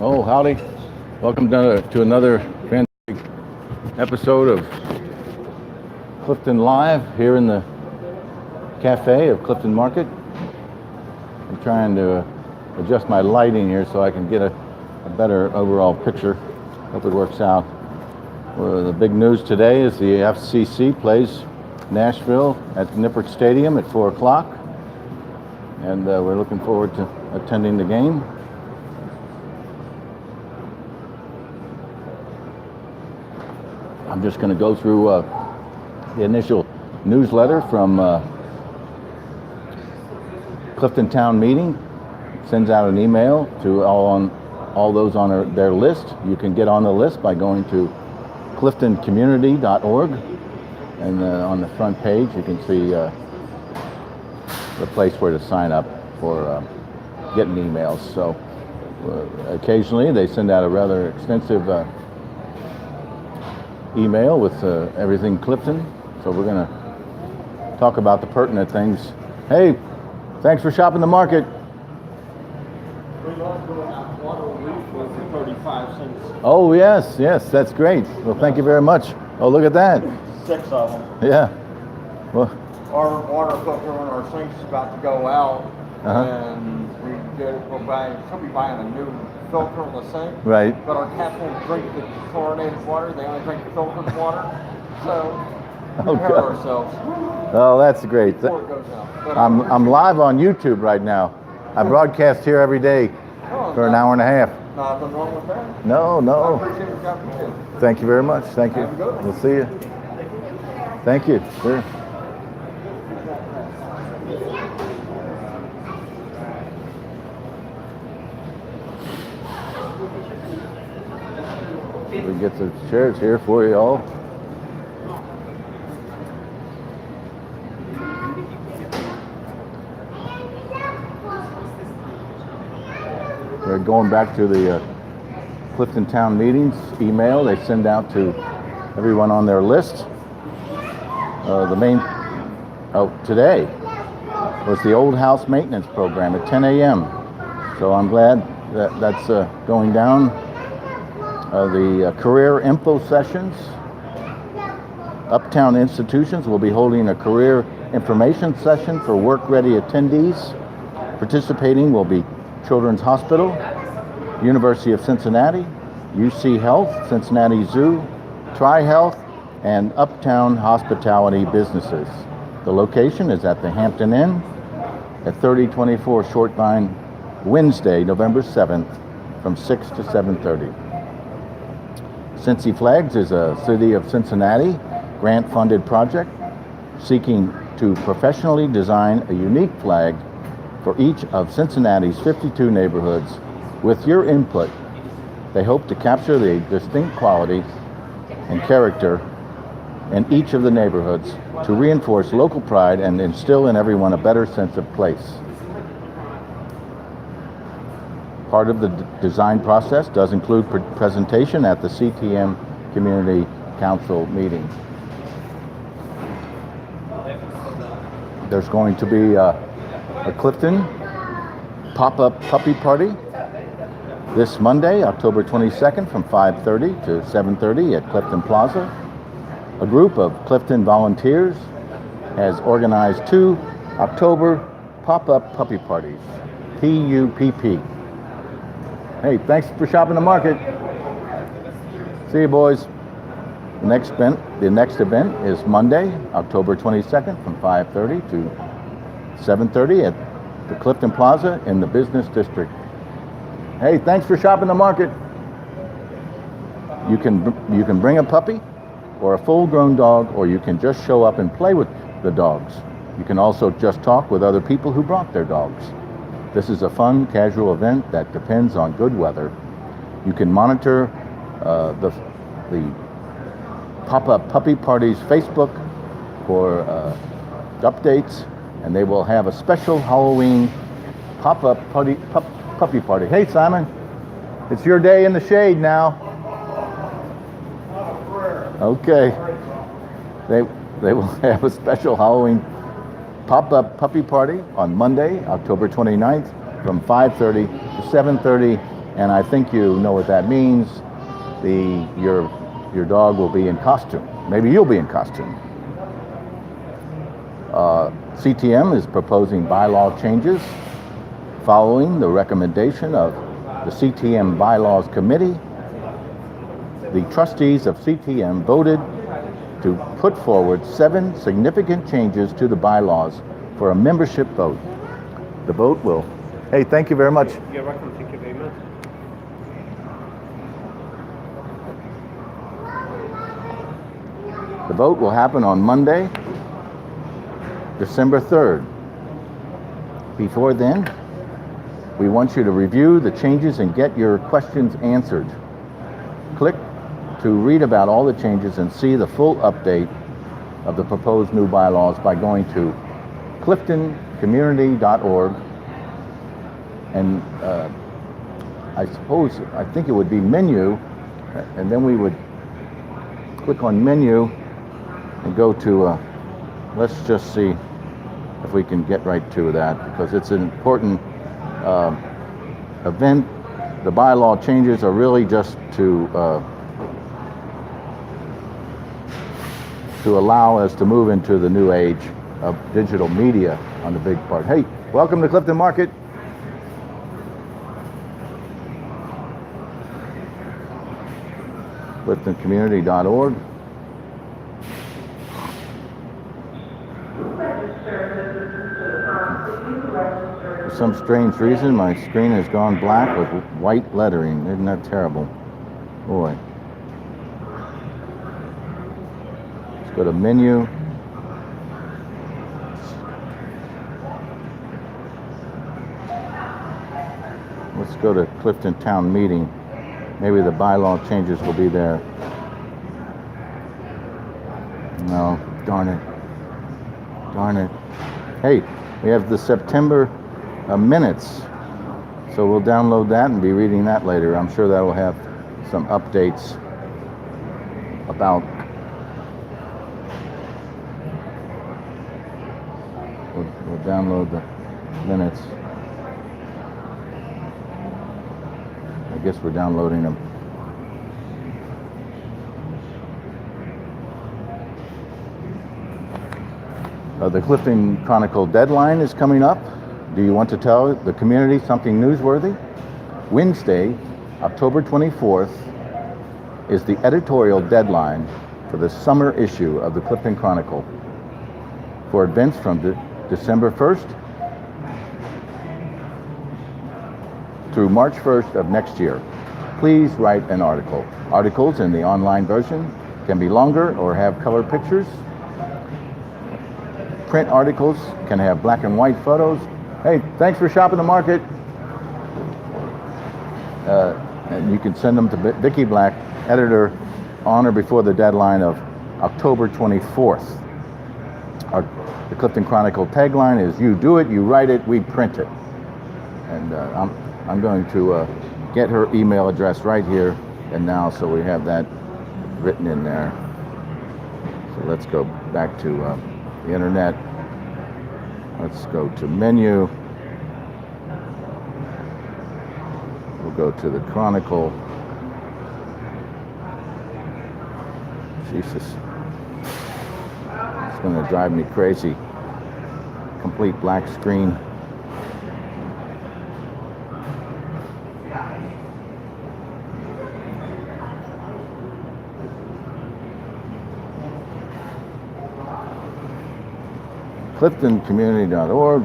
Oh, howdy. Welcome to another fantastic episode of Clifton Live here in the cafe of Clifton Market. I'm trying to adjust my lighting here so I can get a better overall picture. Hope it works out. Well, the big news today is the FCC plays Nashville at Nippert Stadium at 4 o'clock. And we're looking forward to attending the game. I'm just going to go through the initial newsletter from Clifton Town Meeting. Sends out an email to all those on their list. You can get on the list by going to cliftoncommunity.org, and on the front page you can see the place where to sign up for getting emails. So occasionally they send out a rather extensive email with everything Clifton. So we're going to talk about the pertinent things. Hey, thanks for shopping the market. We love going out water leaf for 35 cents. Oh, yes, that's great. Well, thank you very much. Oh, look at that. 6 of them. Yeah. Well, Our water filter on our sink's about to go out, and we'll be buying a new filter on the sink. right. But our cats won't drink the chlorinated water; they only drink the filtered water. So we hurt ourselves. Oh, that's great. Before it goes out. But I'm live on YouTube right now. I broadcast here every day for an hour and a half. Nothing wrong with that. No. I appreciate your contribution. Thank you very much. Thank you. Have a good one. We'll see you. Thank you. Sure. We get the chairs here for you all. We're going back to the Clifton Town Meetings email they send out to everyone on their list. Today was the Old House Maintenance Program at 10 a.m. So I'm glad that that's going down. The career info sessions. Uptown institutions will be holding a career information session for work-ready attendees. Participating will be Children's Hospital, University of Cincinnati, UC Health, Cincinnati Zoo, Tri-Health, and Uptown Hospitality businesses. The location is at the Hampton Inn at 3024 Short Vine, Wednesday, November 7th, from 6 to 7:30. Cincy Flags is a City of Cincinnati grant-funded project seeking to professionally design a unique flag for each of Cincinnati's 52 neighborhoods. With your input, they hope to capture the distinct quality and character in each of the neighborhoods to reinforce local pride and instill in everyone a better sense of place. Part of the design process does include presentation at the CTM Community Council meeting. There's going to be a Clifton pop-up puppy party this Monday, October 22nd from 5:30 to 7:30 at Clifton Plaza. A group of Clifton volunteers has organized 2 October pop-up puppy parties, PUPP. Hey, thanks for shopping the market. See you, boys. The next event is Monday, October 22nd from 5:30 to 7:30 at the Clifton Plaza in the Business District. Hey, thanks for shopping the market. You can bring a puppy or a full-grown dog, or you can just show up and play with the dogs. You can also just talk with other people who brought their dogs. This is a fun, casual event that depends on good weather. You can monitor the Pop-Up Puppy Party's Facebook for updates, and they will have a special Halloween pop-up puppy party. Hey, Simon, it's your day in the shade now. Okay. They will have a special Halloween pop-up puppy party on Monday, October 29th from 5:30 to 7:30 And I think you know what that means. Your dog will be in costume. Maybe you'll be in costume. CTM is proposing bylaw changes following the recommendation of the CTM Bylaws Committee. The trustees of CTM voted to put forward 7 significant changes to the bylaws for a membership vote. The vote will... Hey, thank you very much. You're welcome. Thank you very much. The vote will happen on Monday, December 3rd. Before then, we want you to review the changes and get your questions answered. Click to read about all the changes and see the full update of the proposed new bylaws by going to cliftoncommunity.org. And I think it would be menu, and then we would click on menu and go to, let's just see if we can get right to that, because it's an important event. The bylaw changes are really just to allow us to move into the new age of digital media on the big part. Hey, welcome to Clifton Market. CliftonCommunity.org. For some strange reason, my screen has gone black with white lettering. Isn't that terrible? Boy. Let's go to menu. Let's go to Clifton Town Meeting. Maybe the bylaw changes will be there. No, darn it. Darn it. Hey, we have the September minutes. So we'll download that and be reading that later. I'm sure that will have some updates about we'll download the minutes. I guess we're downloading them. The Clifton Chronicle deadline is coming up. Do you want to tell the community something newsworthy? Wednesday, October 24th, is the editorial deadline for the summer issue of the Clifton Chronicle. For events from December 1st through March 1st of next year, please write an article. Articles in the online version can be longer or have color pictures. Print articles can have black and white photos. Hey, thanks for shopping the market. And you can send them to Vicki Black, editor, on or before the deadline of October 24th. The Clifton Chronicle tagline is, you do it, you write it, we print it. And I'm going to get her email address right here and now, so we have that written in there. So let's go back to the internet. Let's go to menu. We'll go to the Chronicle. Jesus. It's going to drive me crazy. Complete black screen. CliftonCommunity.org.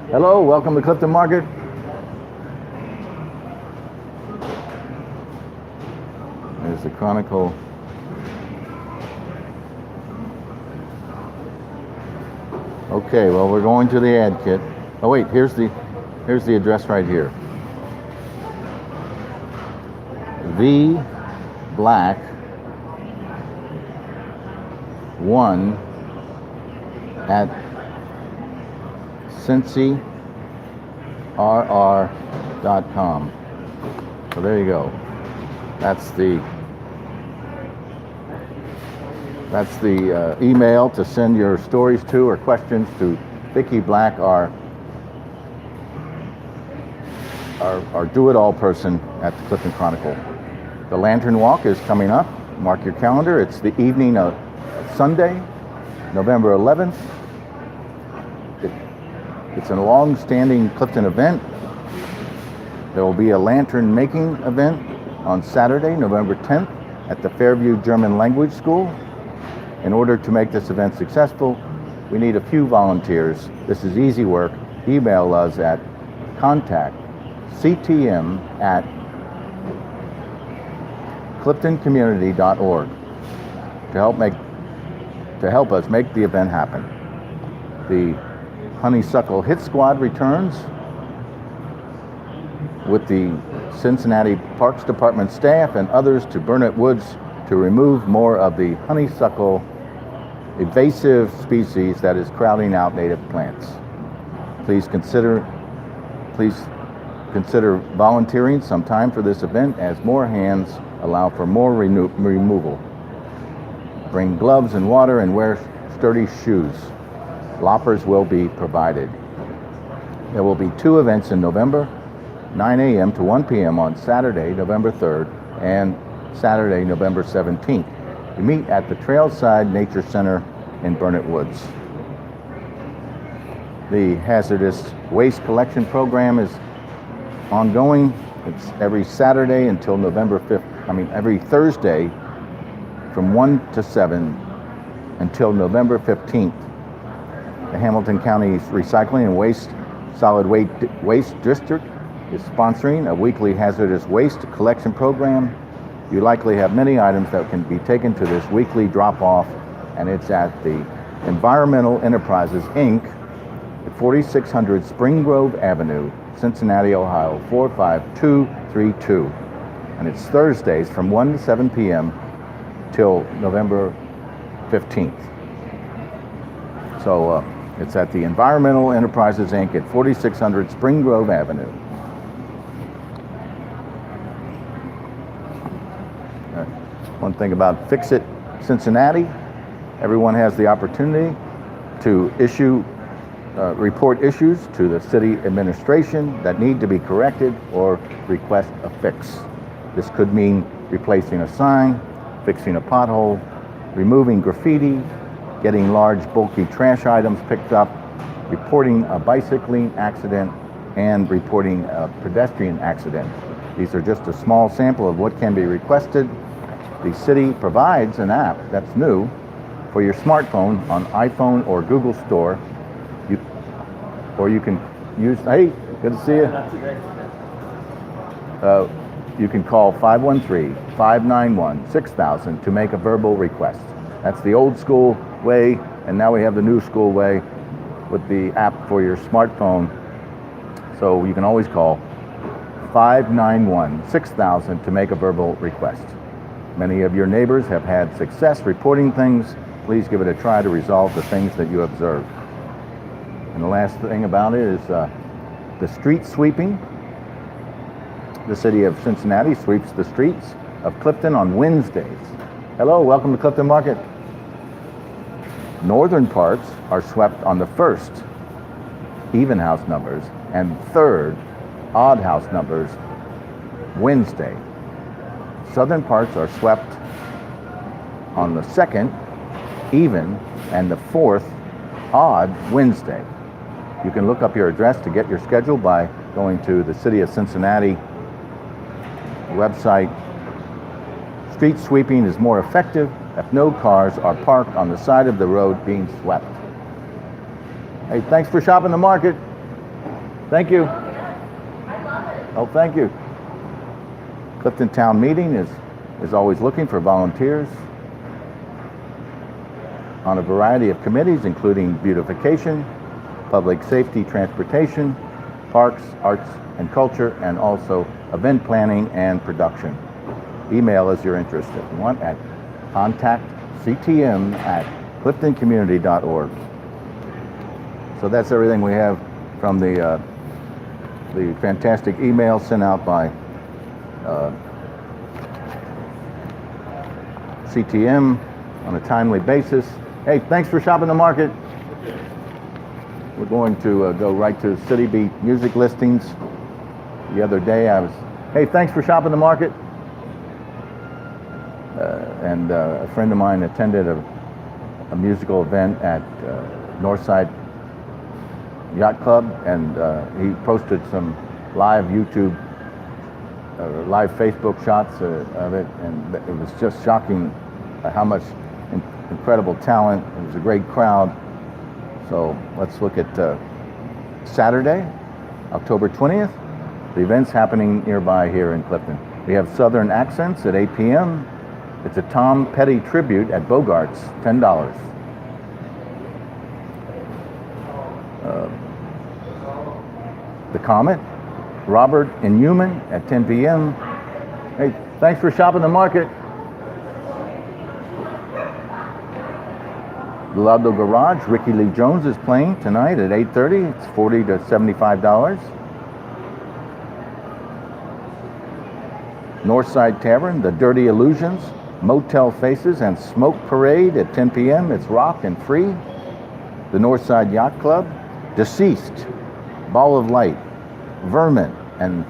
Hello, welcome to Clifton Market. There's the Chronicle. Okay, well, we're going to the ad kit. Oh wait, here's the address right here. V Black 1 at CincyRR.com. So there you go. That's the email to send your stories to or questions to Vicki Black, our our do-it-all person at the Clifton Chronicle. The Lantern Walk is coming up. Mark your calendar. It's the evening of Sunday, November 11th. It's a long-standing Clifton event. There will be a lantern making event on Saturday, November 10th at the Fairview German Language School. In order to make this event successful, we need a few volunteers. This is easy work. Email us at contactctm@cliftoncommunity.org to help us make the event happen. The Honeysuckle Hit Squad returns with the Cincinnati Parks Department staff and others to Burnet Woods to remove more of the honeysuckle invasive species that is crowding out native plants. Please consider volunteering some time for this event, as more hands allow for more removal. Bring gloves and water and wear sturdy shoes. Loppers will be provided. There will be 2 events in November, 9 a.m. to 1 p.m. on Saturday, November 3rd, and Saturday, November 17th. We meet at the Trailside Nature Center in Burnet Woods. The Hazardous Waste Collection Program is ongoing. It's every Saturday until November 5th. Every Thursday from 1 to 7 until November 15th. The Hamilton County Recycling and Solid Waste District is sponsoring a weekly hazardous waste collection program. You likely have many items that can be taken to this weekly drop-off, and it's at the Environmental Enterprises, Inc., at 4600 Spring Grove Avenue, Cincinnati, Ohio, 45232. And it's Thursdays from 1 to 7 p.m. till November 15th. So it's at the Environmental Enterprises, Inc. at 4600 Spring Grove Avenue. One thing about Fix It Cincinnati, everyone has the opportunity to report issues to the city administration that need to be corrected or request a fix. This could mean replacing a sign, fixing a pothole, removing graffiti, getting large bulky trash items picked up, reporting a bicycling accident, and reporting a pedestrian accident. These are just a small sample of what can be requested. The city provides an app that's new for your smartphone on iPhone or Google Store. You can use, hey, good to see you. You can call 513-591-6000 to make a verbal request. That's the old school way, and now we have the new school way with the app for your smartphone. So you can always call 591-6000 to make a verbal request. Many of your neighbors have had success reporting things. Please give it a try to resolve the things that you observe. And the last thing about it is the street sweeping. The city of Cincinnati sweeps the streets of Clifton on Wednesdays. Hello, welcome to Clifton Market. Northern parts are swept on the 1st, even house numbers, and 3rd, odd house numbers, Wednesday. Southern parts are swept on the 2nd, even, and the 4th, odd, Wednesday. You can look up your address to get your schedule by going to the City of Cincinnati website. Street sweeping is more effective if no cars are parked on the side of the road being swept. Hey, thanks for shopping the market. Thank you. Oh, thank you. Clifton Town Meeting is always looking for volunteers on a variety of committees, including beautification, public safety, transportation, parks, arts and culture, and also event planning and production. Email us your interest if you want at contactctm@cliftoncommunity.org. So that's everything we have from the fantastic email sent out by CTM on a timely basis. Hey, thanks for shopping the market. We're going to go right to CityBeat music listings. the other day. Hey, thanks for shopping the market. And a friend of mine attended a musical event at Northside Yacht Club, and he posted some live YouTube, live Facebook shots of it, and it was just shocking how much incredible talent. It was a great crowd. So let's look at Saturday, October 20th. The event's happening nearby here in Clifton. We have Southern Accents at 8 p.m. It's a Tom Petty tribute at Bogart's, $10. The Comet, Robert Inhuman at 10 p.m. Hey, thanks for shopping the market. The Lado Garage, Ricky Lee Jones is playing tonight at 8:30. It's $40 to $75. Northside Tavern, The Dirty Illusions, Motel Faces, and Smoke Parade at 10 p.m. It's rock and free. The Northside Yacht Club, Deceased, Ball of Light, Vermin, and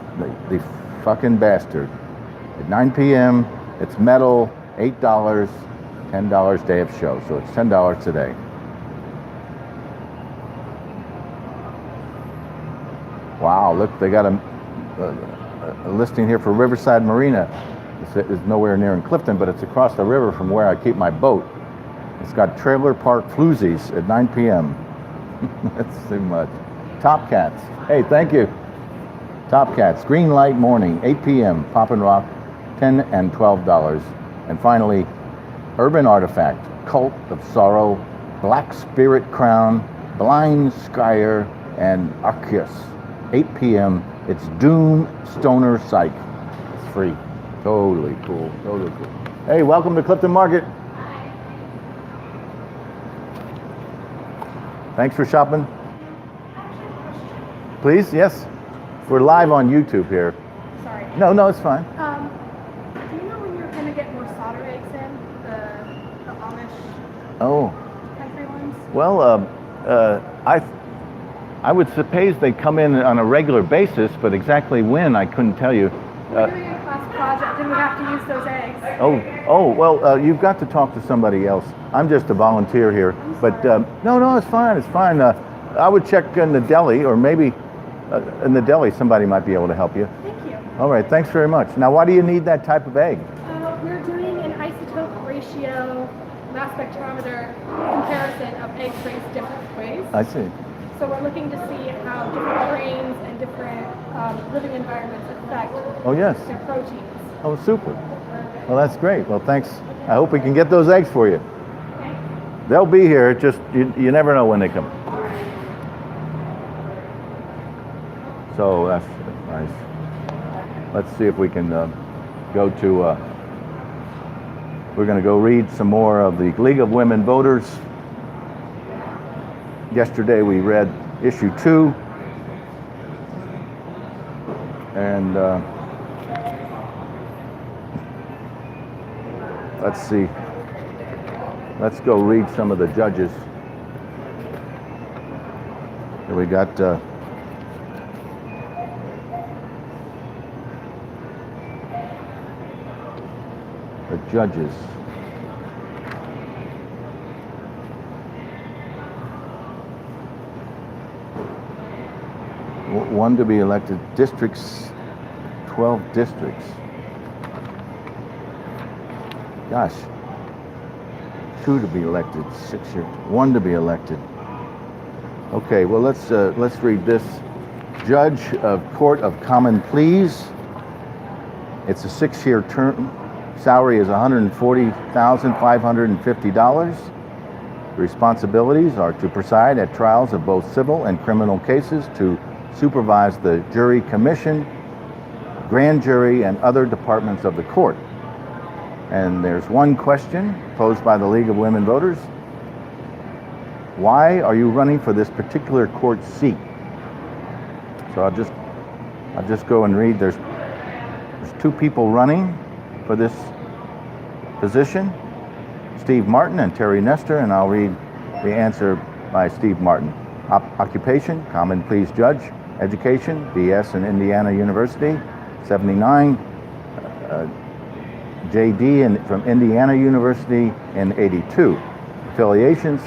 the fucking bastard. At 9 p.m. it's metal, $8, $10 day of show, so it's $10 today. Wow, look, they got a listing here for Riverside Marina. It's nowhere near in Clifton, but it's across the river from where I keep my boat. It's got trailer park floozies at 9 p.m. That's too much. Top Cats. Hey, thank you. Top Cats, Green Light Morning, 8 p.m. Pop and Rock, $10 and $12. And finally, Urban Artifact, Cult of Sorrow, Black Spirit Crown, Blind Skyer, and Arceus, 8 p.m. It's Doom Stoner Psych. It's free. Totally cool. Totally cool. Hey, welcome to Clifton Market. Thanks for shopping. Please, yes. We're live on YouTube here. Sorry. No, it's fine. Do you know when you're going to get more solder eggs in? The Amish country ones? Well, I would suppose they come in on a regular basis, but exactly when, I couldn't tell you. We're doing a class project and we have to use those eggs. Well, you've got to talk to somebody else. I'm just a volunteer here. But no, it's fine. It's fine. I would check in the deli, or maybe in the deli somebody might be able to help you. Thank you. All right, thanks very much. Now, why do you need that type of egg? We're doing an isotope ratio mass spectrometer comparison of eggs raised different ways. I see. So we're looking to see how different grains and different living environments affect the proteins. Oh, super. Well, that's great. Well, thanks. I hope we can get those eggs for you. They'll be here. Just you never know when they come. So that's nice. Let's see if we can go to. We're going to go read some more of the League of Women Voters. Yesterday we read issue 2, and let's see. Let's go read some of the judges. Here we got the judges. One to be elected, districts, 12 districts. Gosh. 2 to be elected, 6 years, 1 to be elected. Okay, well let's read this. Judge of Court of Common Pleas. It's a 6-year term. Salary is $140,550. Responsibilities are to preside at trials of both civil and criminal cases, to supervise the jury commission, grand jury, and other departments of the court. And there's one question posed by the League of Women Voters. Why are you running for this particular court seat? So I'll just go and read. There's 2 people running for this position, Steve Martin and Terry Nestor, and I'll read the answer by Steve Martin. Occupation, common pleas judge. Education, BS in Indiana University, 79. JD from Indiana University in 82. Affiliations,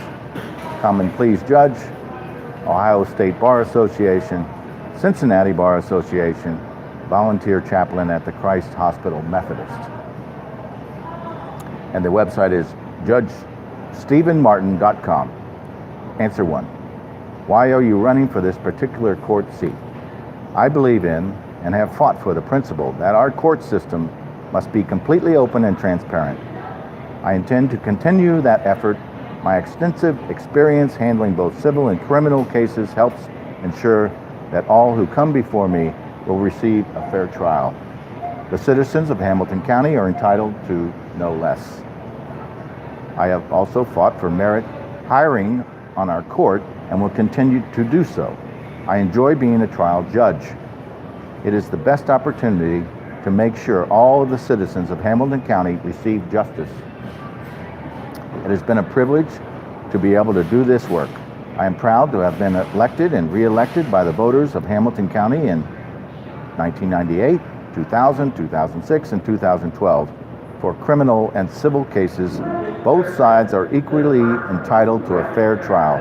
Common Pleas Judge, Ohio State Bar Association, Cincinnati Bar Association, volunteer chaplain at the Christ Hospital Methodist. And the website is judgestephenmartin.com. Answer 1. Why are you running for this particular court seat? I believe in and have fought for the principle that our court system must be completely open and transparent. I intend to continue that effort. My extensive experience handling both civil and criminal cases helps ensure that all who come before me will receive a fair trial. The citizens of Hamilton County are entitled to no less. I have also fought for merit hiring on our court and will continue to do so. I enjoy being a trial judge. It is the best opportunity to make sure all of the citizens of Hamilton County receive justice. It has been a privilege to be able to do this work. I am proud to have been elected and re-elected by the voters of Hamilton County in 1998, 2000, 2006, and 2012 for criminal and civil cases. Both sides are equally entitled to a fair trial.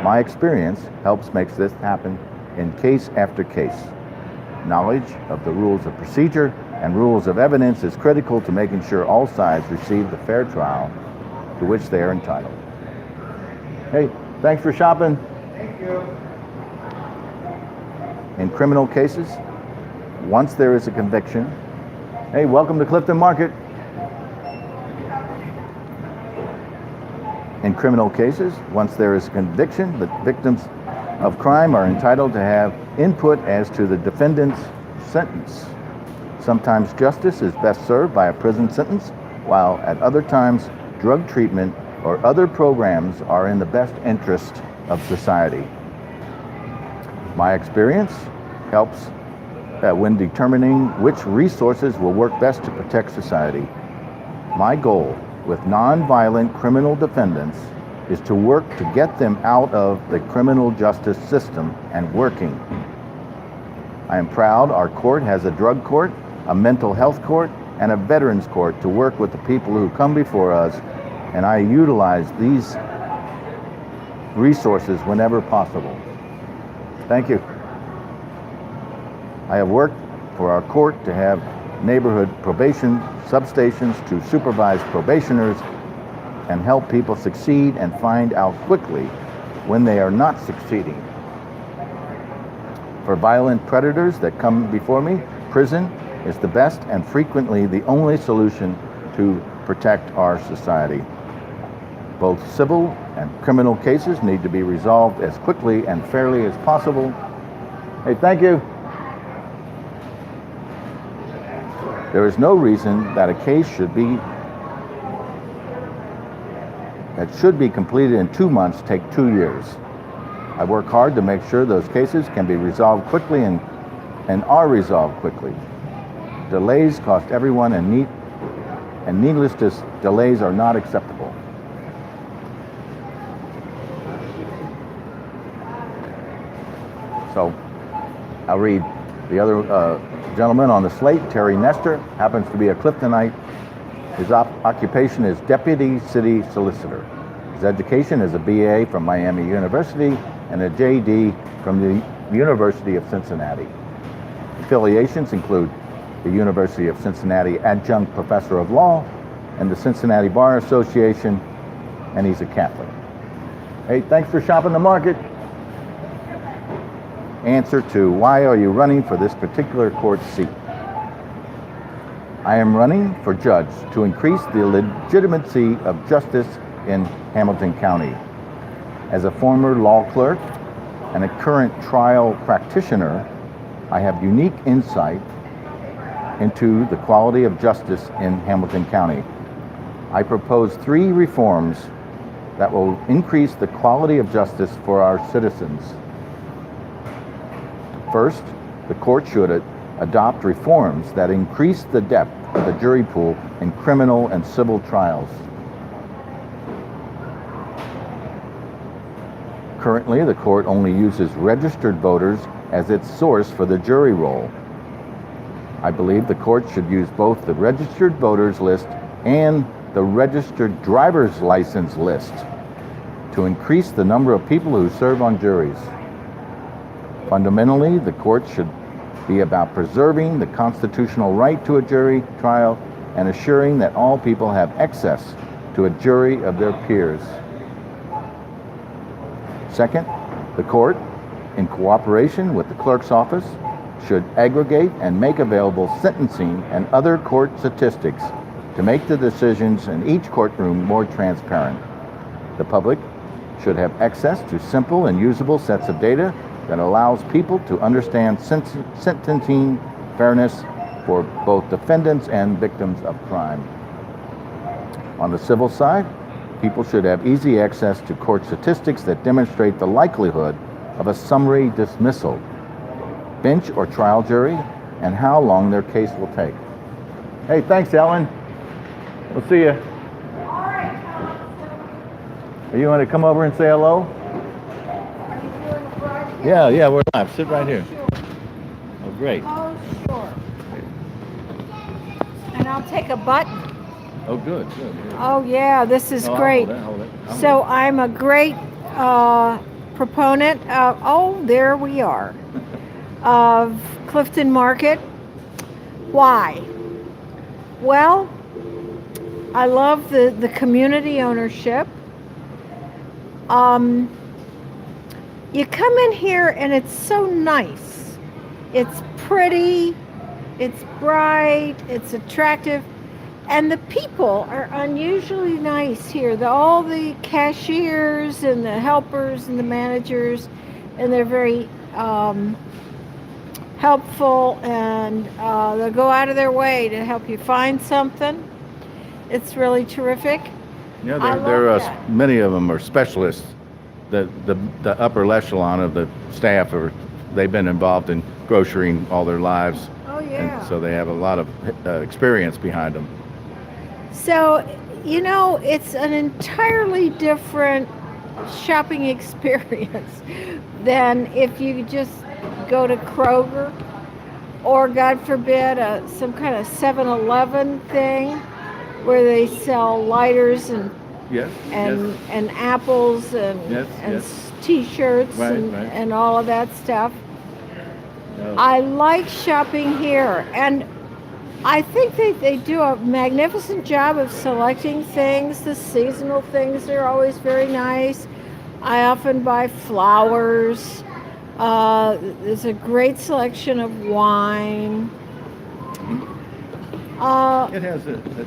My experience helps make this happen in case after case. Knowledge of the rules of procedure and rules of evidence is critical to making sure all sides receive the fair trial to which they are entitled. Hey, thanks for shopping. Thank you. In criminal cases, once there is a conviction, hey, welcome to Clifton Market. In criminal cases, once there is a conviction, the victims of crime are entitled to have input as to the defendant's sentence. Sometimes justice is best served by a prison sentence, while at other times, drug treatment or other programs are in the best interest of society. My experience helps when determining which resources will work best to protect society. My goal with nonviolent criminal defendants is to work to get them out of the criminal justice system and working. I am proud our court has a drug court, a mental health court, and a veterans court to work with the people who come before us, and I utilize these resources whenever possible. Thank you. I have worked for our court to have neighborhood probation substations to supervise probationers and help people succeed and find out quickly when they are not succeeding. For violent predators that come before me, prison is the best and frequently the only solution to protect our society. Both civil and criminal cases need to be resolved as quickly and fairly as possible. Hey, thank you. There is no reason that a case should be completed in 2 months take 2 years. I work hard to make sure those cases can be resolved quickly and are resolved quickly. Delays cost everyone, and needless delays are not acceptable. So I'll read the other gentleman on the slate. Terry Nestor happens to be a Cliftonite. His occupation is Deputy City Solicitor. His education is a BA from Miami University and a JD from the University of Cincinnati. Affiliations include the University of Cincinnati Adjunct Professor of Law and the Cincinnati Bar Association, and he's a Catholic. Hey, thanks for shopping the market. Answer to why are you running for this particular court seat? I am running for judge to increase the legitimacy of justice in Hamilton County. As a former law clerk and a current trial practitioner, I have unique insight into the quality of justice in Hamilton County. I propose 3 reforms that will increase the quality of justice for our citizens. First, the court should adopt reforms that increase the depth of the jury pool in criminal and civil trials. Currently, the court only uses registered voters as its source for the jury roll. I believe the court should use both the registered voters list and the registered driver's license list to increase the number of people who serve on juries. Fundamentally, the court should be about preserving the constitutional right to a jury trial and assuring that all people have access to a jury of their peers. Second, the court, in cooperation with the clerk's office, should aggregate and make available sentencing and other court statistics to make the decisions in each courtroom more transparent. The public should have access to simple and usable sets of data that allows people to understand sentencing fairness for both defendants and victims of crime. On the civil side, people should have easy access to court statistics that demonstrate the likelihood of a summary dismissal, bench or trial jury, and how long their case will take. Hey, thanks, Ellen. We'll see you. Are you want to come over and say hello? Yeah, we're live. Sit right here. Oh, great. Oh, sure. And I'll take a button. Oh, good. Oh, yeah, this is great. Hold it. So I'm a great proponent of, there we are, of Clifton Market. Why? Well, I love the community ownership. You come in here and it's so nice. It's pretty, it's bright, it's attractive, and the people are unusually nice here. All the cashiers and the helpers and the managers, and they're very helpful, and they'll go out of their way to help you find something. It's really terrific. Yeah, that. Many of them are specialists. The upper echelon of the staff they've been involved in grocerying all their lives. Oh yeah. And so they have a lot of experience behind them. So, it's an entirely different shopping experience than if you just go to Kroger or, God forbid, some kind of 7-Eleven thing where they sell lighters and apples and T-shirts and all of that stuff. I like shopping here, and I think they do a magnificent job of selecting things. The seasonal things are always very nice. I often buy flowers. There's a great selection of wine. It has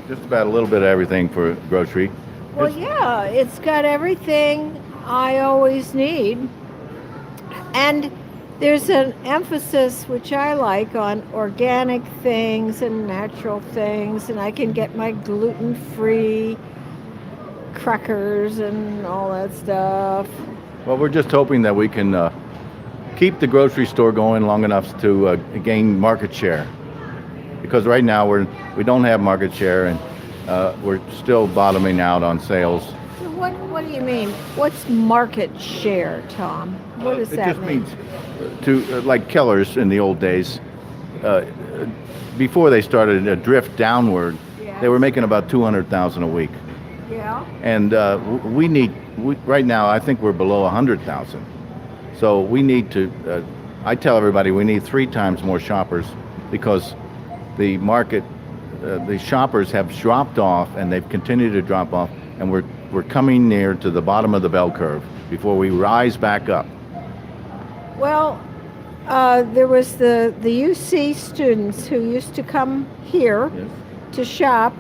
just about a little bit of everything for grocery. Well, yeah, it's got everything I always need. And there's an emphasis, which I like, on organic things and natural things, and I can get my gluten-free crackers and all that stuff. Well, we're just hoping that we can keep the grocery store going long enough to gain market share. Because right now we don't have market share, and we're still bottoming out on sales. So what do you mean? What's market share, Tom? What does that mean? It just means to like Keller's in the old days. Before they started a drift downward, they were making about $200,000 a week. Yeah. And right now I think we're below 100,000. So we need to. I tell everybody we need 3 times more shoppers because the market, the shoppers have dropped off, and they've continued to drop off, and we're coming near to the bottom of the bell curve before we rise back up. Well, there was the UC students who used to come here to shop,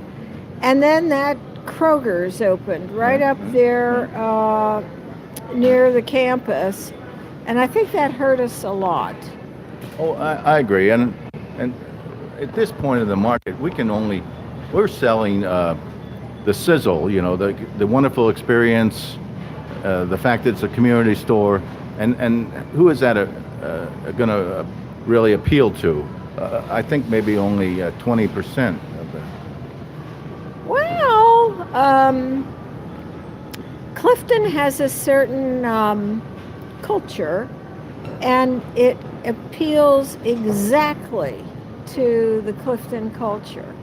and then that Kroger's opened right up there near the campus, and I think that hurt us a lot. Oh, I agree, and at this point in the market, we're selling the sizzle, the wonderful experience, the fact that it's a community store, and who is that going to really appeal to? I think maybe only 20% of it. Well, Clifton has a certain culture, and it appeals exactly to the Clifton culture.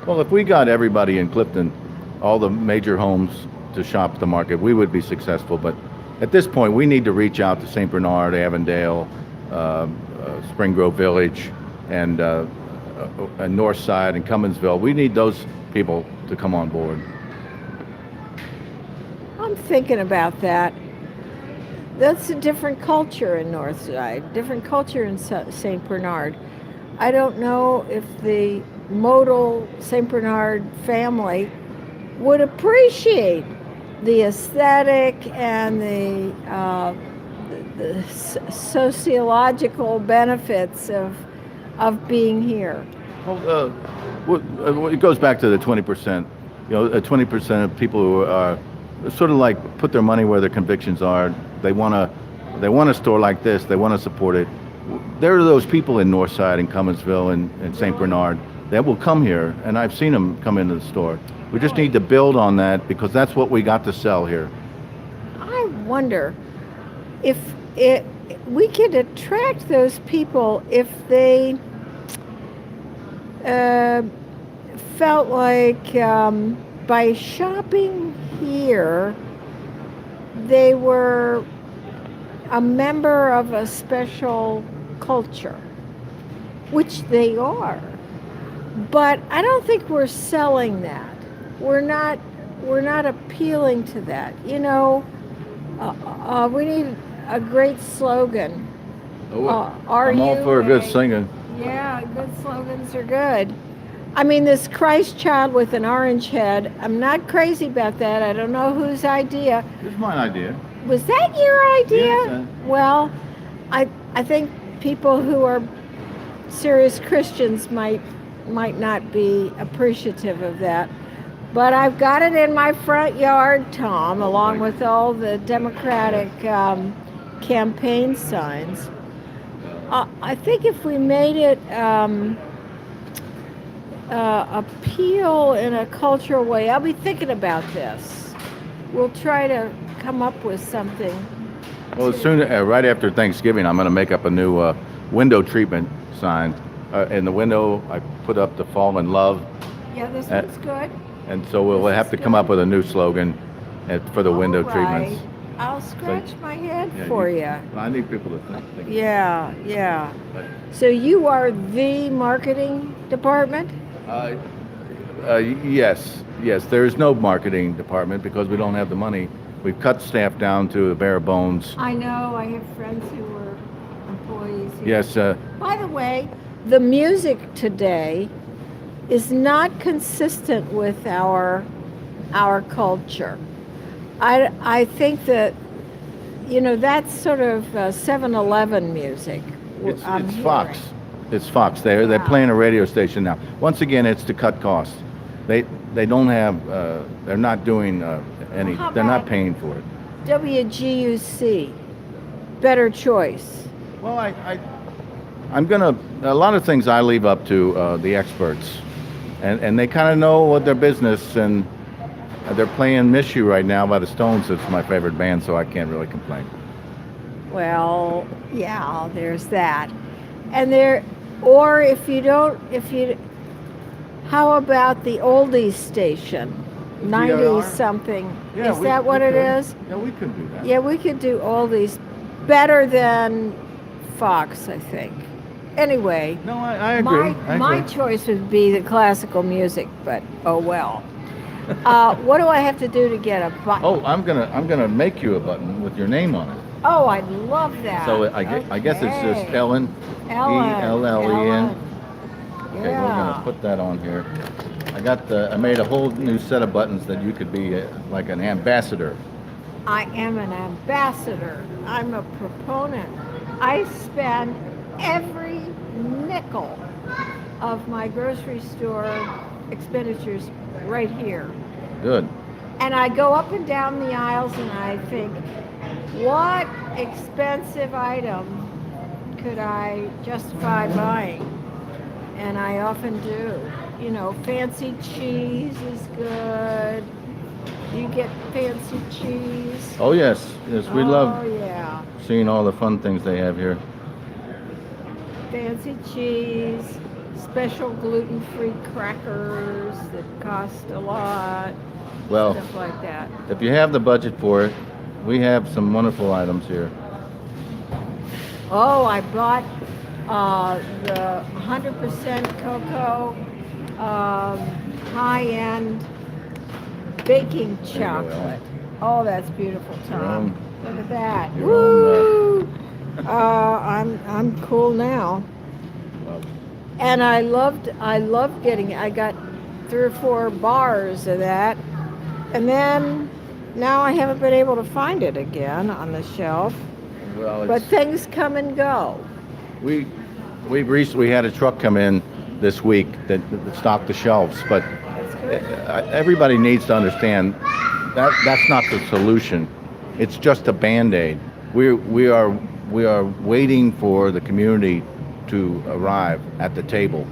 Well, if we got everybody in Clifton, all the major homes to shop the market, we would be successful. But at this point, we need to reach out to St. Bernard, Avondale, Spring Grove Village, and North Side and Cumminsville. We need those people to come on board. I'm thinking about that. That's a different culture in Northside, different culture in St. Bernard. I don't know if the modal St. Bernard family would appreciate the aesthetic and the sociological benefits of being here. Well, it goes back to the 20%. 20% of people who are sort of like put their money where their convictions are. They want a store like this. They want to support it. There are those people in Northside and Cumminsville and St. Bernard that will come here, and I've seen them come into the store. We just need to build on that because that's what we got to sell here. I wonder if we could attract those people if they felt like by shopping here, they were a member of a special culture, which they are. But I don't think we're selling that. We're not appealing to that. We need a great slogan. I'm all for a good singing. Yeah, good slogans are good. I mean, this Christ child with an orange head, I'm not crazy about that. I don't know whose idea. It's my idea. Was that your idea? Yes, well, I think people who are serious Christians might not be appreciative of that. But I've got it in my front yard, Tom, along with all the Democratic campaign signs. I think if we made it appeal in a cultural way, I'll be thinking about this. We'll try to come up with something. Well, right after Thanksgiving, I'm going to make up a new window treatment sign. In the window, I put up the Fall in Love. Yeah, this one's good. And so we'll have to come up with a new slogan for the window treatments. I'll scratch my head for you. I need people to think. Yeah. So you are the marketing department? Yes. There is no marketing department because we don't have the money. We've cut staff down to the bare bones. I know. I have friends who were employees here. Yes. By the way, the music today is not consistent with our culture. I think that that's sort of 7-Eleven music. It's Fox. It's Fox. They're playing a radio station now. Once again, it's to cut costs. They don't have. They're not doing any. They're not paying for it. WGUC, better choice. Well, I'm gonna. A lot of things I leave up to the experts, and they kind of know what their business, and they're playing "Miss You" right now by the Stones. It's my favorite band, so I can't really complain. Well, yeah, there's that, and how about the oldies station, 90 something? Yeah, is that what it is? Yeah, we could do that. Yeah, we could do oldies better than Fox, I think. Anyway, No, I agree. My choice would be the classical music, but oh well. What do I have to do to get a button? Oh, I'm gonna make you a button with your name on it. Oh, I'd love that. So I guess it's just Ellen. Ellen. Okay, we're gonna put that on here. I made a whole new set of buttons that you could be like an ambassador. I am an ambassador. I'm a proponent. I spend every nickel of my grocery store expenditures right here. Good. And I go up and down the aisles and I think, what expensive item could I justify buying? And I often do. Fancy cheese is good. You get fancy cheese. Oh yes, yes, we love Oh yeah. seeing all the fun things they have here. Fancy cheese, special gluten-free crackers that cost a lot. Well, Stuff like that. if you have the budget for it, we have some wonderful items here. Oh, I bought the 100% cocoa high-end baking chocolate. Oh, that's beautiful, Tom. Look at that. Your own, Woo! I'm cool now. And I loved getting it. I got 3 or 4 bars of that. And then now I haven't been able to find it again on the shelf. Well, But things come and go. we've recently had a truck come in this week that stocked the shelves, but That's good. everybody needs to understand that that's not the solution. It's just a Band-Aid. We are waiting for the community to arrive at the table.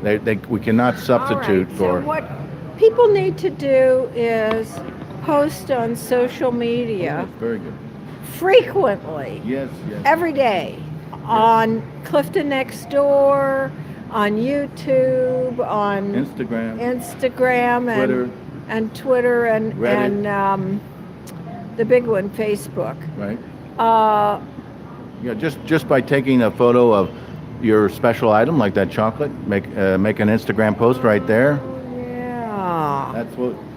We cannot substitute All right, for. So what people need to do is post on social media Very good. frequently, Yes, yes. every day, on Clifton NextDoor, on YouTube, on Instagram, Instagram and Twitter and Reddit. The big one, Facebook. Right. Yeah, Just by taking a photo of your special item like that chocolate, make an Instagram post right there. Yeah.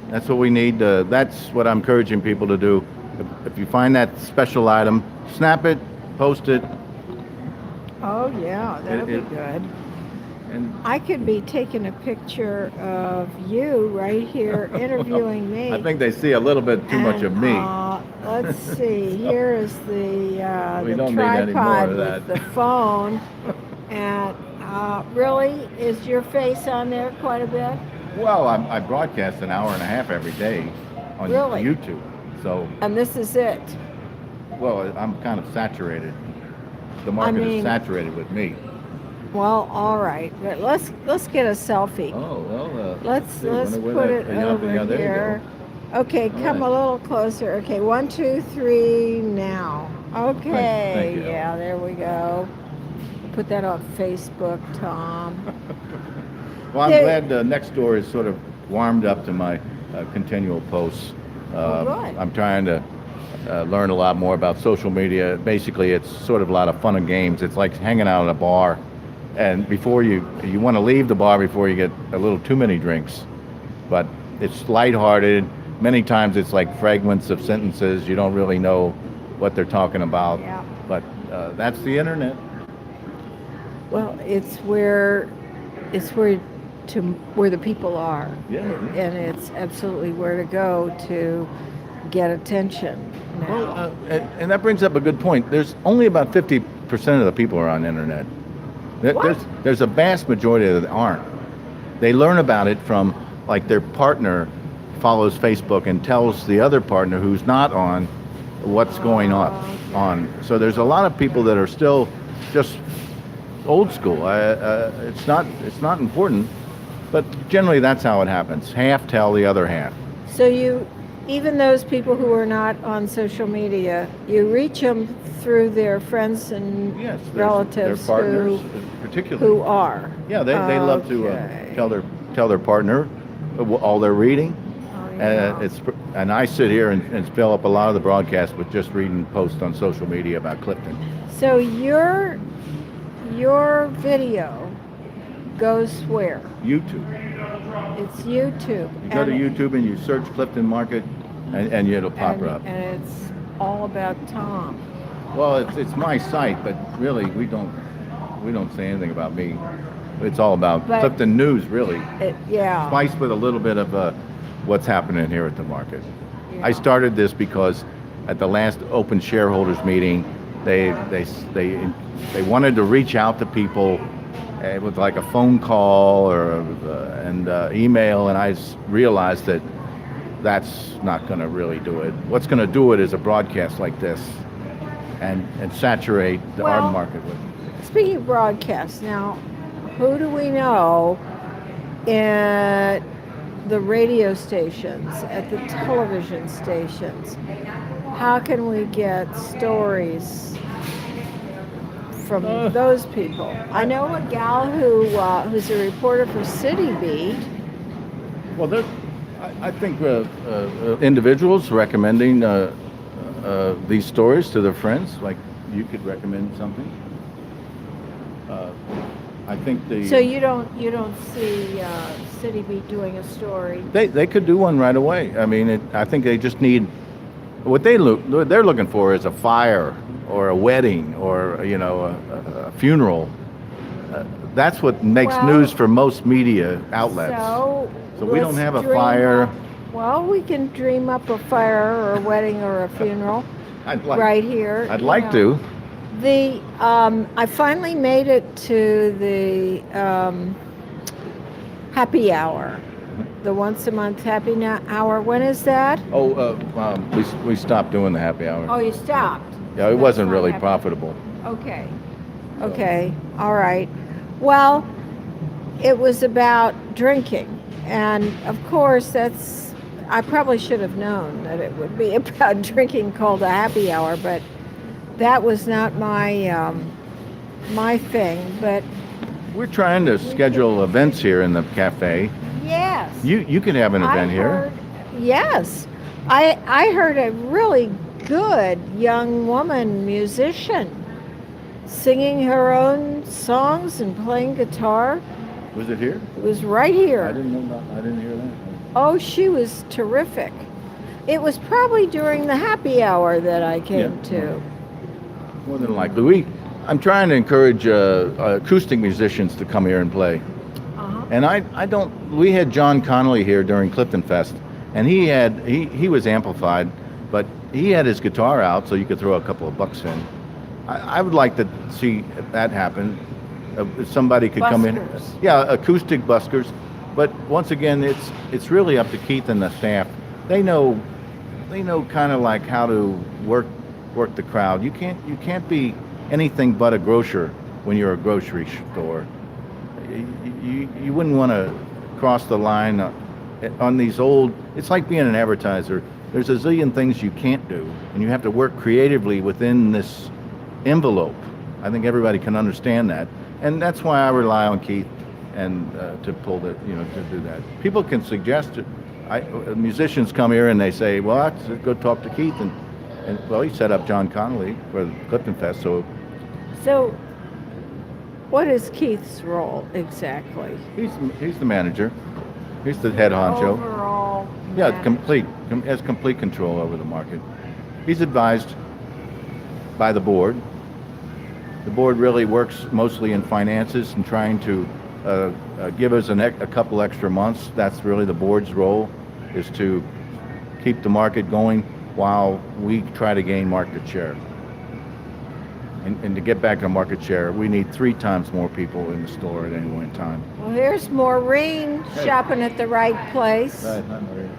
That's what we need. That's what I'm encouraging people to do. If you find that special item, snap it, post it. Oh yeah, that'll be good. And I could be taking a picture of you right here interviewing me. I think they see a little bit too much of me. Let's see. Here is the We don't need any more tripod of with that. the phone. And really, is your face on there quite a bit? Well, I broadcast an hour and a half every day on Really? YouTube. So, And this is it. well, I'm kind of saturated. The market is saturated with me. Well, all right. But let's get a selfie. Oh, well. Let's put it over there here. Okay, All come right. a little closer. Okay, 1, 2, 3, now. Okay, Thank you. yeah, there we go. Put that on Facebook, Tom. Well, I'm There- glad NextDoor is sort of warmed up to my continual posts. Good. I'm trying to learn a lot more about social media. Basically, it's sort of a lot of fun and games. It's like hanging out at a bar, and before you want to leave the bar before you get a little too many drinks. But it's lighthearted. Many times it's like fragments of sentences. You don't really know what they're talking about. Yeah. But that's the internet. Well, it's where the people are. Yeah. And it's absolutely where to go to get attention now. Well, and that brings up a good point. There's only about 50% of the people are on the internet. What? There's a vast majority that aren't. They learn about it from, like, their partner follows Facebook and tells the other partner who's not on what's going on. So there's a lot of people that are still just old school. It's not important, but generally that's how it happens. Half tell the other half. So even those people who are not on social media, you reach them through their friends and Yes, relatives their partners, particularly. who are. Yeah, they love to Okay. tell their partner all they're reading. Oh, yeah. And I sit here and fill up a lot of the broadcast with just reading posts on social media about Clifton. So your video goes where? YouTube. It's YouTube. You go to YouTube and you search Clifton Market, and it'll pop up. And it's all about Tom. Well, it's my site, but really we don't say anything about me. It's all about But- Clifton news, really. Yeah. Spiced with a little bit of what's happening here at the market. Yeah. I started this because at the last open shareholders meeting, they wanted to reach out to people with like a phone call or email, and I realized that that's not going to really do it. What's going to do it is a broadcast like this, and saturate the Well, art market with. Speaking of broadcasts, now, who do we know the radio stations, at the television stations? How can we get stories from those people? I know a gal who's a reporter for CityBeat. Well, I think individuals recommending these stories to their friends, like you could recommend something. I think So you don't see CityBeat doing a story? They could do one right away. I mean, I think they just need what they're looking for is a fire or a wedding or a funeral. That's what makes news for most media outlets. So we don't have a fire. Well, we can dream up a fire or a wedding or a funeral right here. I'd like to. I finally made it to the happy hour, the once a month happy hour. When is that? We stopped doing the happy hour. Oh, you stopped? Yeah, it wasn't really profitable. Okay. All right. Well, it was about drinking. And of course, I probably should have known that it would be about drinking called a happy hour, but that was not my thing. But we're trying to schedule events here in the cafe. Yes. You can have an event here. Yes. I heard a really good young woman musician singing her own songs and playing guitar. Was it here? It was right here. I didn't hear that. Oh, she was terrific. It was probably during the happy hour that I came to. More than likely. I'm trying to encourage acoustic musicians to come here and play. And we had John Connolly here during Clifton Fest, and he was amplified, but he had his guitar out so you could throw a couple of bucks in. I would like to see that happen. If somebody could come in. Yeah, acoustic buskers. But once again, it's really up to Keith and the staff. They know kind of like how to work the crowd. You can't be anything but a grocer when you're a grocery store. You wouldn't want to cross the line on these old. It's like being an advertiser. There's a zillion things you can't do, and you have to work creatively within this envelope. I think everybody can understand that, and that's why I rely on Keith and to pull to do that. People can suggest it. Musicians come here and they say, "Well, let's go talk to Keith," and he set up John Connolly for the Clifton Fest. So, what is Keith's role exactly? He's the manager. He's the head honcho. Overall. Yeah, has complete control over the market. He's advised by the board. The board really works mostly in finances and trying to give us a couple extra months. That's really the board's role, is to keep the market going while we try to gain market share. And to get back to market share, we need 3 times more people in the store at any one time. Well, here's Maureen shopping at the right place. Hi, Maureen.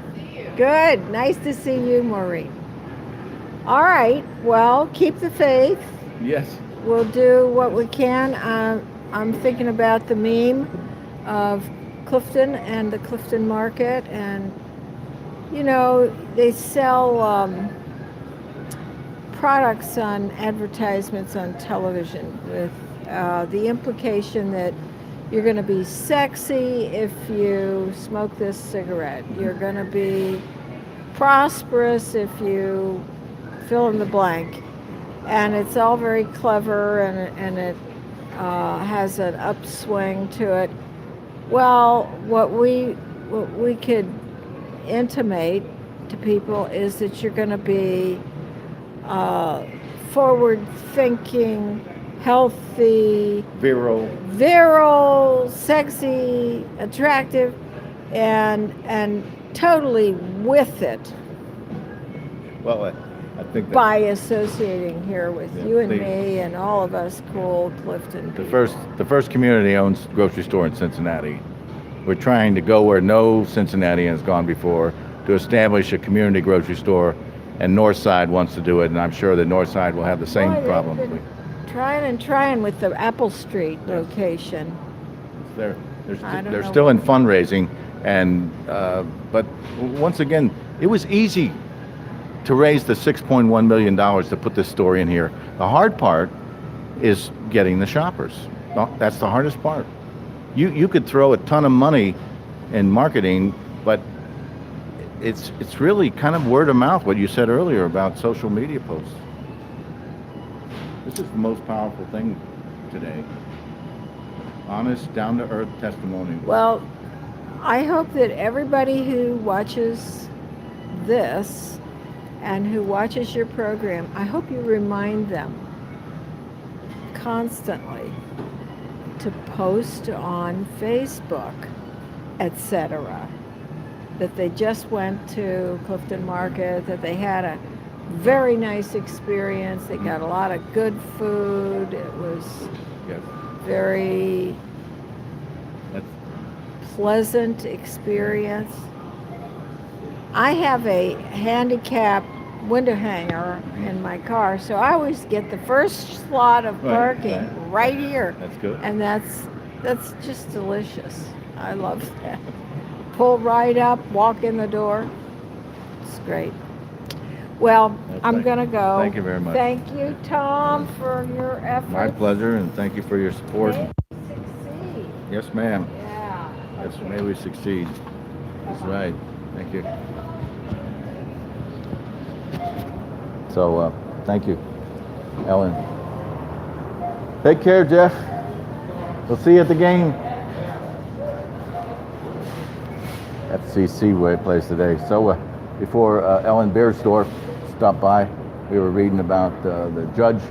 Good. Nice to see you, Maureen. All right. Well, keep the faith. Yes. We'll do what we can. I'm thinking about the meme of Clifton and the Clifton Market, and they sell products on advertisements on television with the implication that you're going to be sexy if you smoke this cigarette. You're going to be prosperous if you fill in the blank. And it's all very clever, and it has an upswing to it. Well, what we could intimate to people is that you're going to be forward-thinking, healthy, virile, sexy, attractive, and totally with it. Well, I think by associating here with you and me and all of us cool Clifton people. The first community-owned grocery store in Cincinnati. We're trying to go where no Cincinnati has gone before to establish a community grocery store, and Northside wants to do it, and I'm sure that Northside will have the same problem. Trying with the Apple Street location. They're They're still in fundraising, and but once again, it was easy to raise the $6.1 million to put this story in here. The hard part is getting the shoppers. That's the hardest part. You could throw a ton of money in marketing, but it's really kind of word of mouth, what you said earlier about social media posts. This is the most powerful thing today. Honest, down-to-earth testimony. Well, I hope that everybody who watches this and who watches your program, I hope you remind them constantly to post on Facebook, etc., that they just went to Clifton Market, that they had a very nice experience, they got a lot of good food, it was very pleasant experience. I have a handicapped window hanger in my car, so I always get the first slot of parking right here. That's good. And that's just delicious. I love that. Pull right up, walk in the door. It's great. Well, I'm going to go. Thank you very much. Thank you, Tom, for your efforts. My pleasure, and thank you for your support. May we succeed. Yes, ma'am. Yeah. Yes, may we succeed. That's right. Thank you. So, thank you, Ellen. Take care, Jeff. We'll see you at the game. FCC where it plays today. So, before Ellen Bierhorst stopped by, we were reading about the judge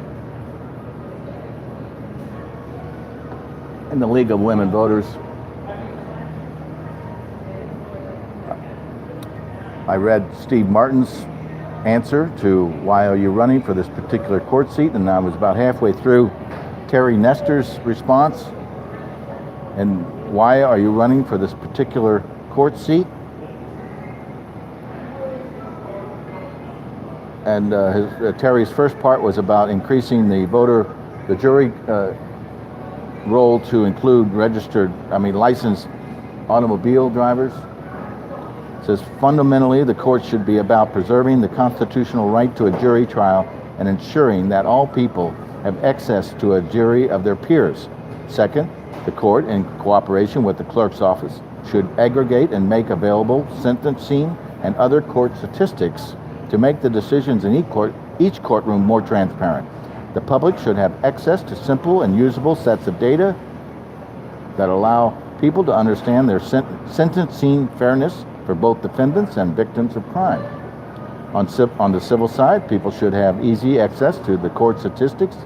in the League of Women Voters. I read Steve Martin's answer to why are you running for this particular court seat, and I was about halfway through Terry Nestor's response. And why are you running for this particular court seat? And Terry's first part was about increasing the jury role to include licensed automobile drivers. It says, fundamentally, the court should be about preserving the constitutional right to a jury trial and ensuring that all people have access to a jury of their peers. Second, the court, in cooperation with the clerk's office, should aggregate and make available sentencing and other court statistics to make the decisions in each courtroom more transparent. The public should have access to simple and usable sets of data that allow people to understand their sentencing fairness for both defendants and victims of crime. On the civil side, people should have easy access to the court statistics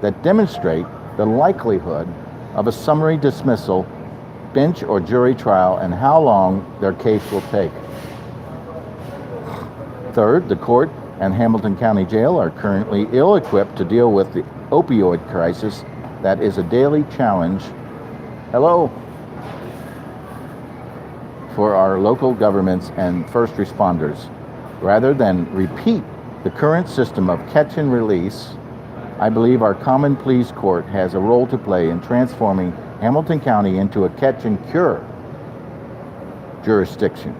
that demonstrate the likelihood of a summary dismissal, bench or jury trial, and how long their case will take. Third, the court and Hamilton County Jail are currently ill-equipped to deal with the opioid crisis that is a daily challenge. Hello. For our local governments and first responders. Rather than repeat the current system of catch and release, I believe our common pleas court has a role to play in transforming Hamilton County into a catch and cure jurisdiction.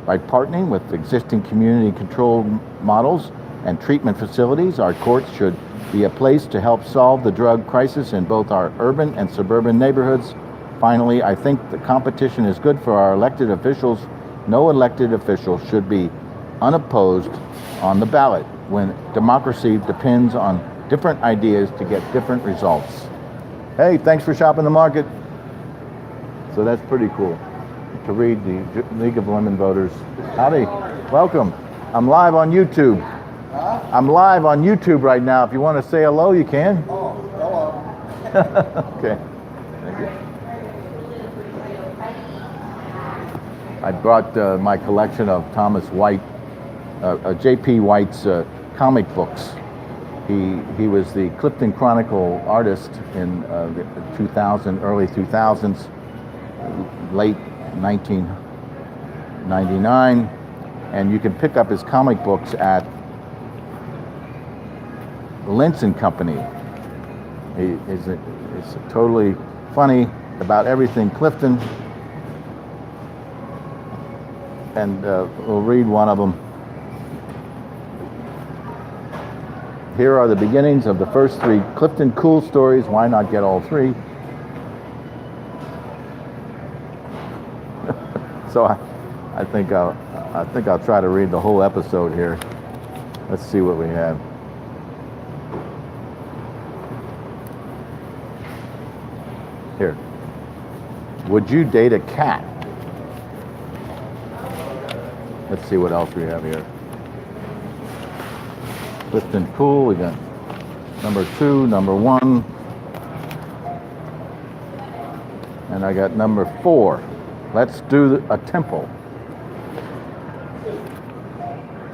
By partnering with existing community controlled models and treatment facilities, our courts should be a place to help solve the drug crisis in both our urban and suburban neighborhoods. Finally, I think the competition is good for our elected officials. No elected official should be unopposed on the ballot when democracy depends on different ideas to get different results. Hey, thanks for shopping the market. So that's pretty cool to read the League of Women Voters. Howdy, welcome. I'm live on YouTube. Huh? I'm live on YouTube right now. If you want to say hello, you can. Oh, hello. Okay. Thank you. I brought my collection of Thomas White, J.P. White's comic books. He was the Clifton Chronicle artist in the early 2000s, late 1999, and you can pick up his comic books at Lentz and Company. It's totally funny. about everything Clifton. And we'll read one of them. Here are the beginnings of the first 3 Clifton Cool stories. Why not get all 3? So I think I'll try to read the whole episode here. Let's see what we have. Here. Would you date a cat? Let's see what else we have here. Clifton Cool, we got number 2, number 1. And I got number 4. Let's do a temple.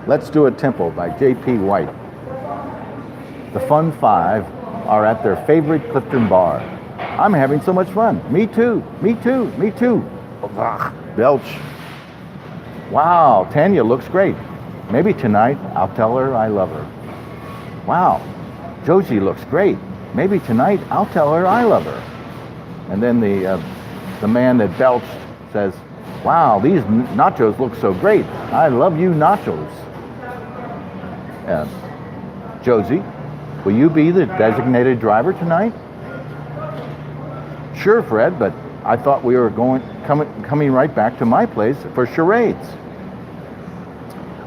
Let's do a temple by J.P. White. The Fun 5 are at their favorite Clifton bar. I'm having so much fun. Me too, me too, me too. Ugh, belch. Wow, Tanya looks great. Maybe tonight I'll tell her I love her. Wow, Josie looks great. Maybe tonight I'll tell her I love her. And then the man that belched says, wow, these nachos look so great. I love you nachos. Josie, will you be the designated driver tonight? Sure, Fred, but I thought we were coming right back to my place for charades.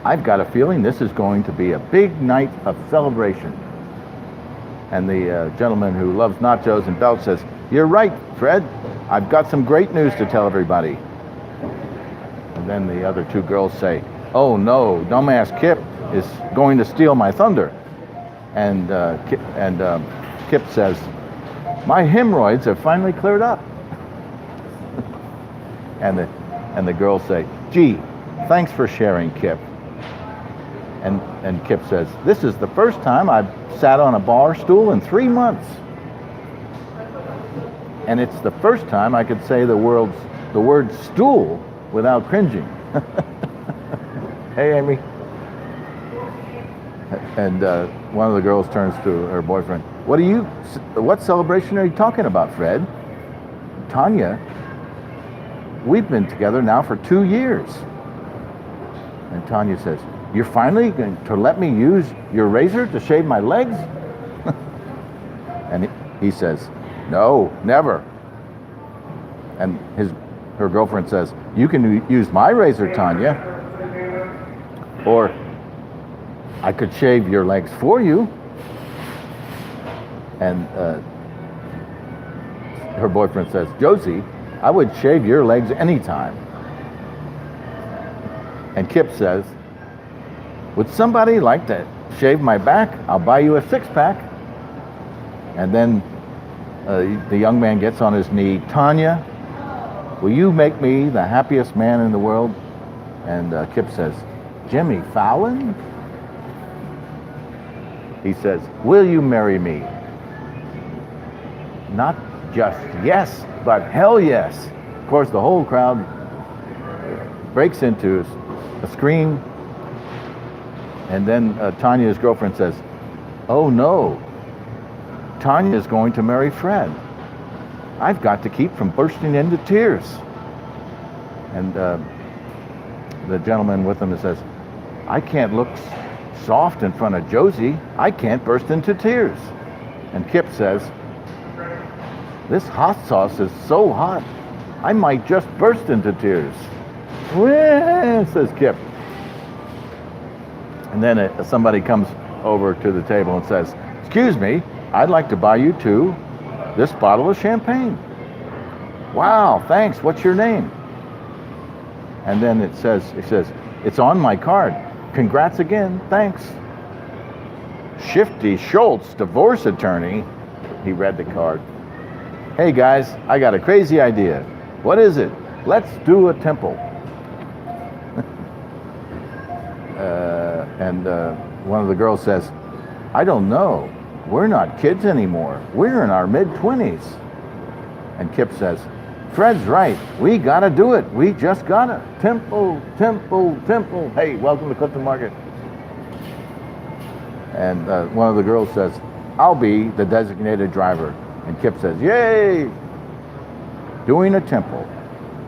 I've got a feeling this is going to be a big night of celebration. And the gentleman who loves nachos and belch says, you're right, Fred. I've got some great news to tell everybody. And then the other 2 girls say, oh no, dumbass Kip is going to steal my thunder. And Kip says, my hemorrhoids have finally cleared up. and the girls say, gee, thanks for sharing, Kip. And Kip says, this is the first time I've sat on a bar stool in 3 months. And it's the first time I could say the word stool without cringing. Hey, Amy. And one of the girls turns to her boyfriend. What celebration are you talking about, Fred? Tanya, we've been together now for 2 years. And Tanya says, you're finally going to let me use your razor to shave my legs? And he says, no, never. And her girlfriend says, you can use my razor, Tanya. Or I could shave your legs for you. And her boyfriend says, Josie, I would shave your legs anytime. And Kip says, would somebody like to shave my back? I'll buy you a 6-pack. And then the young man gets on his knee. Tanya, will you make me the happiest man in the world? And Kip says, Jimmy Fallon? He says, will you marry me? Not just yes, but hell yes. Of course, the whole crowd breaks into a scream. And then Tanya's girlfriend says, oh no, Tanya is going to marry Fred. I've got to keep from bursting into tears. And the gentleman with them says, I can't look soft in front of Josie. I can't burst into tears. And Kip says, this hot sauce is so hot, I might just burst into tears. Well, says Kip. And then somebody comes over to the table and says, excuse me, I'd like to buy you two this bottle of champagne. Wow, thanks. What's your name? And then it says, it's on my card. Congrats again. Thanks. Shifty Schultz, divorce attorney. He read the card. Hey guys, I got a crazy idea. What is it? Let's do a temple. And one of the girls says, I don't know. We're not kids anymore. We're in our mid-20s. And Kip says, Fred's right. We gotta do it. We just gotta. Temple, temple, temple. Hey, welcome to Clifton Market. And one of the girls says, I'll be the designated driver. And Kip says, yay! Doing a temple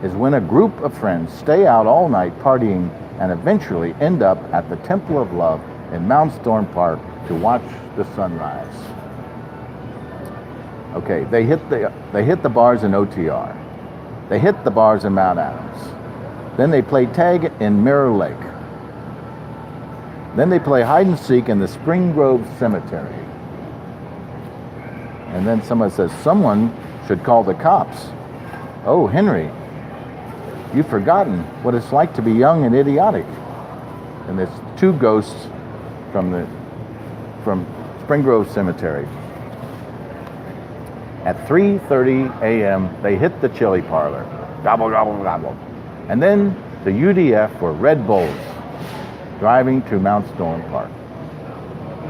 is when a group of friends stay out all night partying and eventually end up at the Temple of Love in Mount Storm Park to watch the sunrise. Okay, they hit the bars in OTR. They hit the bars in Mount Adams. Then they play tag in Mirror Lake. Then they play hide and seek in the Spring Grove Cemetery. And then someone says, someone should call the cops. Oh, Henry, you've forgotten what it's like to be young and idiotic. And there's two ghosts from Spring Grove Cemetery. At 3:30 a.m., they hit the chili parlor. Gobble, gobble, gobble. And then the UDF were Red Bulls driving to Mount Storm Park.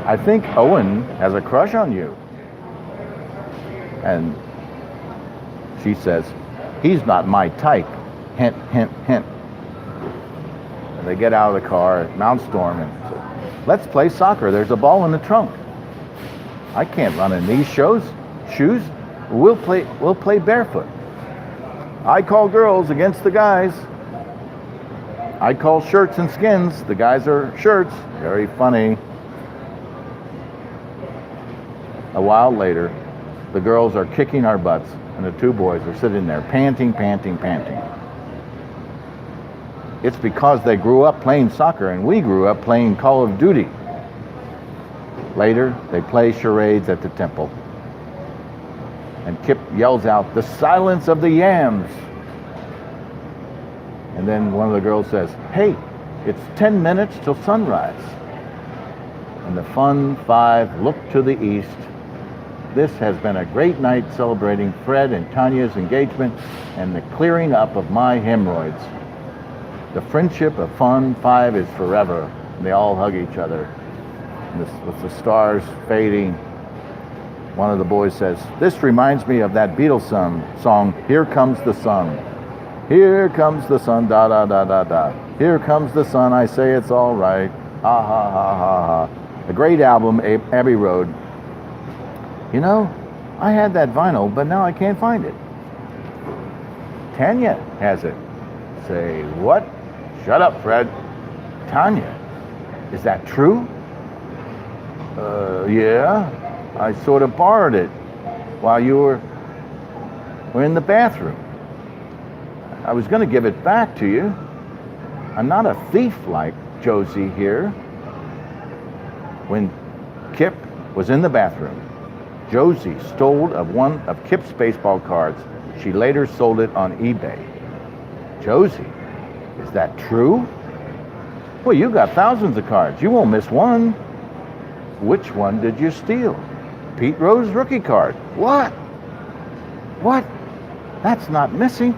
I think Owen has a crush on you. And she says, he's not my type. Hint, hint, hint. And they get out of the car at Mount Storm and say, let's play soccer. There's a ball in the trunk. I can't run in these shoes. We'll play barefoot. I call girls against the guys. I call shirts and skins. The guys are shirts. Very funny. A while later, the girls are kicking our butts, and the two boys are sitting there panting, panting, panting. It's because they grew up playing soccer, and we grew up playing Call of Duty. Later, they play charades at the temple. And Kip yells out, the silence of the yams. And then one of the girls says, hey, it's 10 minutes till sunrise. And the fun five look to the east. This has been a great night celebrating Fred and Tanya's engagement and the clearing up of my hemorrhoids. The friendship of Fun Five is forever. And they all hug each other. And with the stars fading, one of the boys says, this reminds me of that Beatles song, Here Comes the Sun. Here comes the sun, da da da da da. Here comes the sun, I say it's all right. Ha ha ha ha ha. A great album, Abbey Road. You know, I had that vinyl, but now I can't find it. Tanya has it. Say, what? Shut up, Fred. Tanya, is that true? Yeah. I sort of borrowed it while you were in the bathroom. I was going to give it back to you. I'm not a thief like Josie here. When Kip was in the bathroom, Josie stole one of Kip's baseball cards. She later sold it on eBay. Josie, is that true? Well, you got thousands of cards. You won't miss one. Which one did you steal? Pete Rose rookie card. What? What? That's not missing.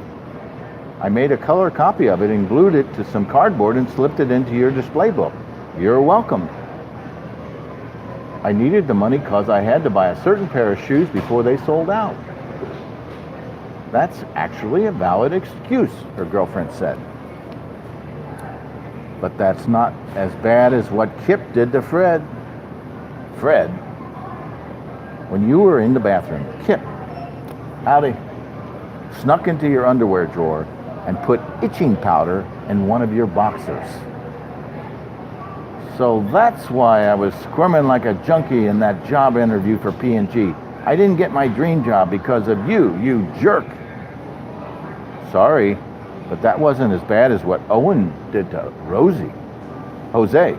I made a color copy of it and glued it to some cardboard and slipped it into your display book. You're welcome. I needed the money because I had to buy a certain pair of shoes before they sold out. That's actually a valid excuse, her girlfriend said. But that's not as bad as what Kip did to Fred. Fred, when you were in the bathroom, Kip, snuck into your underwear drawer and put itching powder in one of your boxers. So that's why I was squirming like a junkie in that job interview for P&G. I didn't get my dream job because of you, you jerk. Sorry, but that wasn't as bad as what Owen did to Rosie. Jose,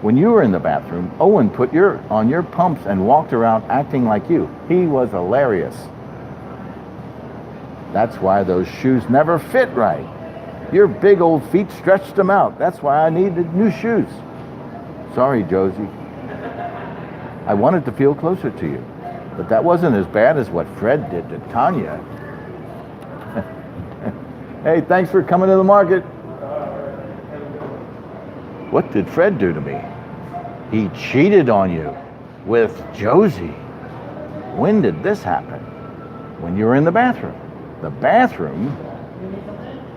when you were in the bathroom, Owen put on your pumps and walked around acting like you. He was hilarious. That's why those shoes never fit right. Your big old feet stretched them out. That's why I needed new shoes. Sorry, Josie. I wanted to feel closer to you, but that wasn't as bad as what Fred did to Tanya. Hey, thanks for coming to the market. What did Fred do to me? He cheated on you with Josie. When did this happen? When you were in the bathroom. The bathroom?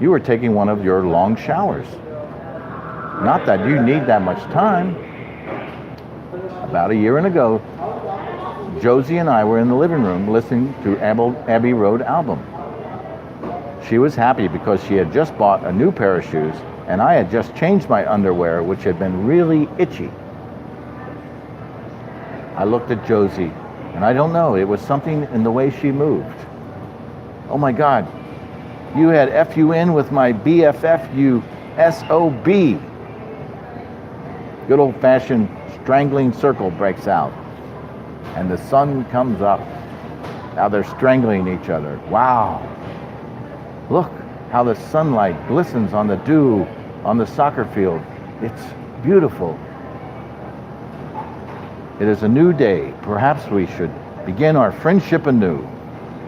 You were taking one of your long showers. Not that you need that much time. About a year ago, Josie and I were in the living room listening to Abbey Road album. She was happy because she had just bought a new pair of shoes, and I had just changed my underwear, which had been really itchy. I looked at Josie, and I don't know, it was something in the way she moved. Oh my God, you had F-U-N with my B-F-F-U-S-O-B. Good old-fashioned strangling circle breaks out, and the sun comes up. Now they're strangling each other. Wow. Look how the sunlight glistens on the dew on the soccer field. It's beautiful. It is a new day. Perhaps we should begin our friendship anew.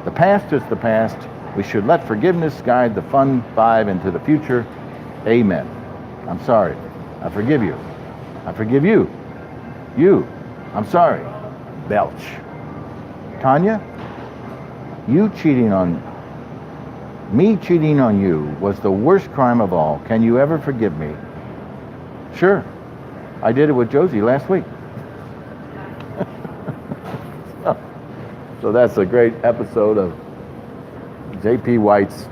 The past is the past. We should let forgiveness guide the fun 5 into the future. Amen. I'm sorry. I forgive you. I forgive you. You. I'm sorry. Belch. Tanya, me cheating on you was the worst crime of all. Can you ever forgive me? Sure. I did it with Josie last week. So that's a great episode of J.P. White's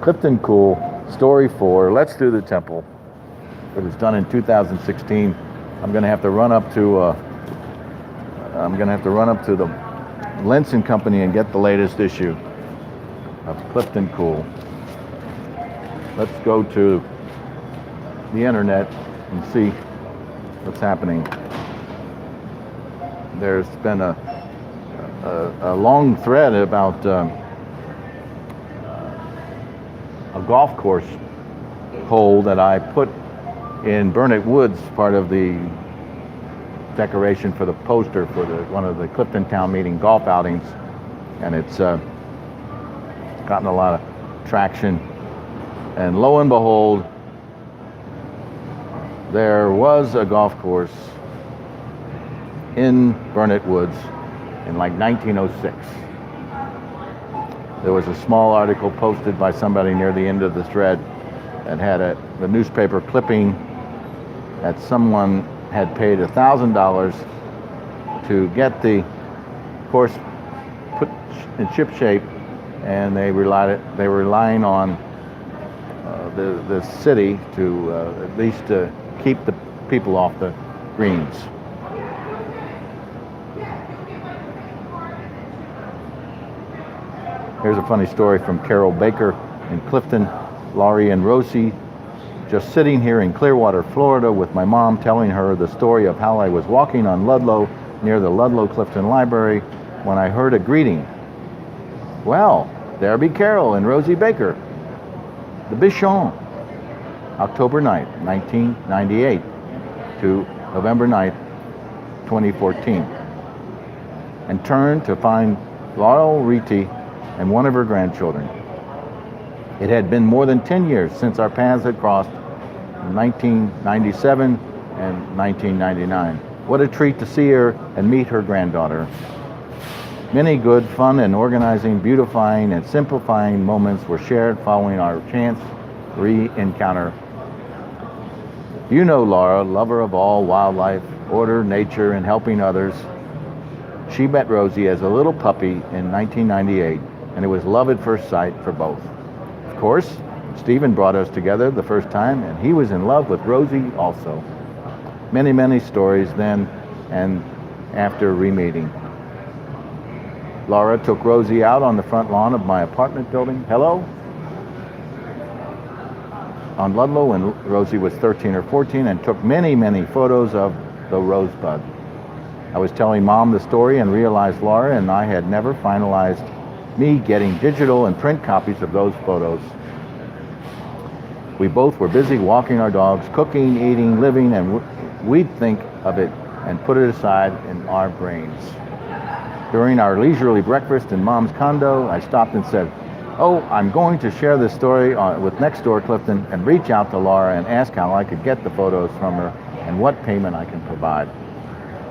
Clifton Cool, Story 4, Let's Do the Temple. It was done in 2016. I'm going to have to run up to the Lentz and Company and get the latest issue of Clifton Cool. Let's go to the internet and see what's happening. There's been a long thread about a golf course hole that I put in Burnet Woods, part of the decoration for the poster for one of the Clifton Town Meeting golf outings, and it's gotten a lot of traction. And lo and behold, there was a golf course in Burnet Woods in like 1906. There was a small article posted by somebody near the end of the thread that had the newspaper clipping that someone had paid $1,000 to get the course put in ship shape, and they were relying on the city to at least keep the people off the greens. Here's a funny story from Carol Baker in Clifton. Laurie and Rosie, just sitting here in Clearwater, Florida with my mom, telling her the story of how I was walking on Ludlow near the Ludlow Clifton Library when I heard a greeting. Well, there be Carol and Rosie Baker. The Bichon. October 9th, 1998 to November 9th, 2014. And turned to find Laurel Reety and one of her grandchildren. It had been more than 10 years since our paths had crossed in 1997 and 1999. What a treat to see her and meet her granddaughter. Many good, fun, and organizing, beautifying, and simplifying moments were shared following our chance re-encounter. You know Laura, lover of all wildlife, order, nature, and helping others. She met Rosie as a little puppy in 1998, and it was love at first sight for both. Of course, Stephen brought us together the first time, and he was in love with Rosie also. Many, many stories then and after re-meeting. Laura took Rosie out on the front lawn of my apartment building. Hello? On Ludlow when Rosie was 13 or 14, and took many, many photos of the rosebud. I was telling Mom the story and realized Laura and I had never finalized me getting digital and print copies of those photos. We both were busy walking our dogs, cooking, eating, living, and we'd think of it and put it aside in our brains. During our leisurely breakfast in Mom's condo, I stopped and said, "Oh, I'm going to share this story with NextDoor Clifton and reach out to Laura and ask how I could get the photos from her and what payment I can provide.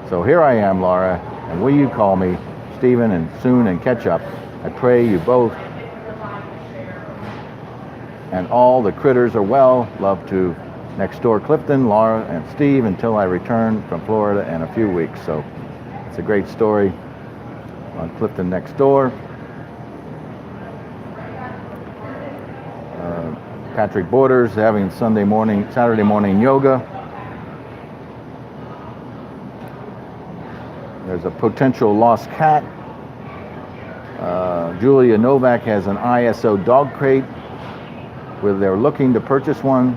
So here I am, Laura, and will you call me Stephen and soon and catch up? I pray you both and all the critters are well. Love to NextDoor Clifton, Laura, and Steve until I return from Florida in a few weeks." So it's a great story. on Clifton NextDoor. Patrick Borders having Saturday morning yoga. There's a potential lost cat. Julia Novak has an ISO dog crate where they're looking to purchase one.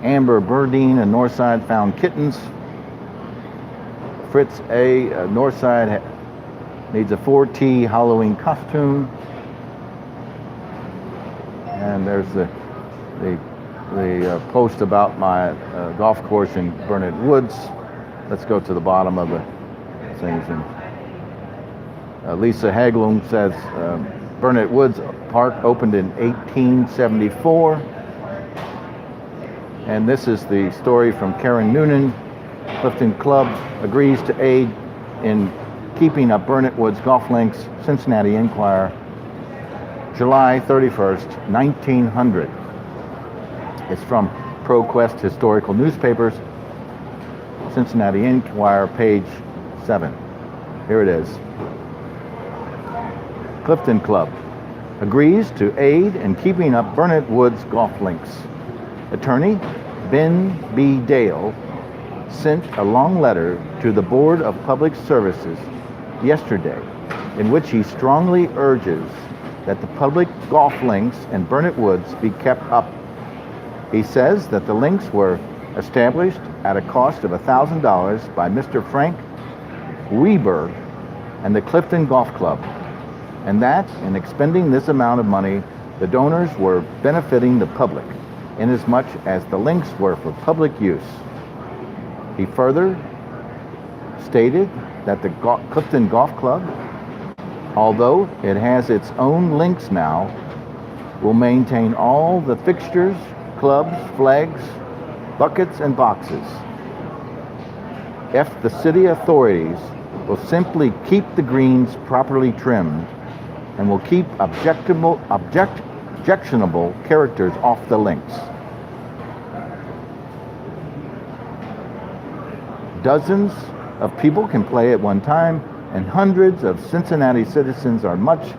Amber Burdine in Northside found kittens. Fritz A. Northside needs a 4T Halloween costume. And there's the post about my golf course in Burnet Woods. Let's go to the bottom of the things. And Lisa Haglund says Burnet Woods Park opened in 1874. And this is the story from Karen Noonan. Clifton Club agrees to aid in keeping up Burnet Woods golf links. Cincinnati Enquirer, July 31st, 1900. It's from ProQuest Historical Newspapers, Cincinnati Enquirer, page 7. Here it is. Clifton Club agrees to aid in keeping up Burnet Woods golf links. Attorney Ben B. Dale sent a long letter to the Board of Public Services yesterday in which he strongly urges that the public golf links in Burnet Woods be kept up. He says that the links were established at a cost of $1,000 by Mr. Frank Weber and the Clifton Golf Club, and that in expending this amount of money, the donors were benefiting the public, inasmuch as the links were for public use. He further stated that the Clifton Golf Club, although it has its own links now, will maintain all the fixtures, clubs, flags, buckets, and boxes. If the city authorities will simply keep the greens properly trimmed and will keep objectionable characters off the links. Dozens of people can play at one time, and hundreds of Cincinnati citizens are much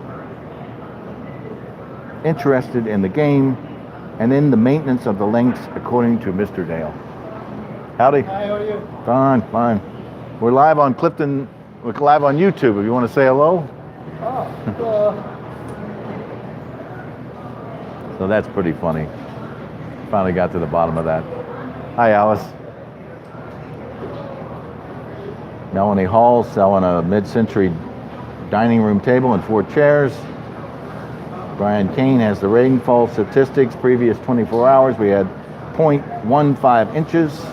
interested in the game and in the maintenance of the links, according to Mr. Dale. Howdy. Hi, how are you? Fine. We're live on Clifton. We're live on YouTube. If you want to say hello. So that's pretty funny. Finally got to the bottom of that. Hi, Alice. Melanie Hall selling a mid-century dining room table and 4 chairs. Brian Kane has the rainfall statistics. Previous 24 hours, we had 0.15 inches.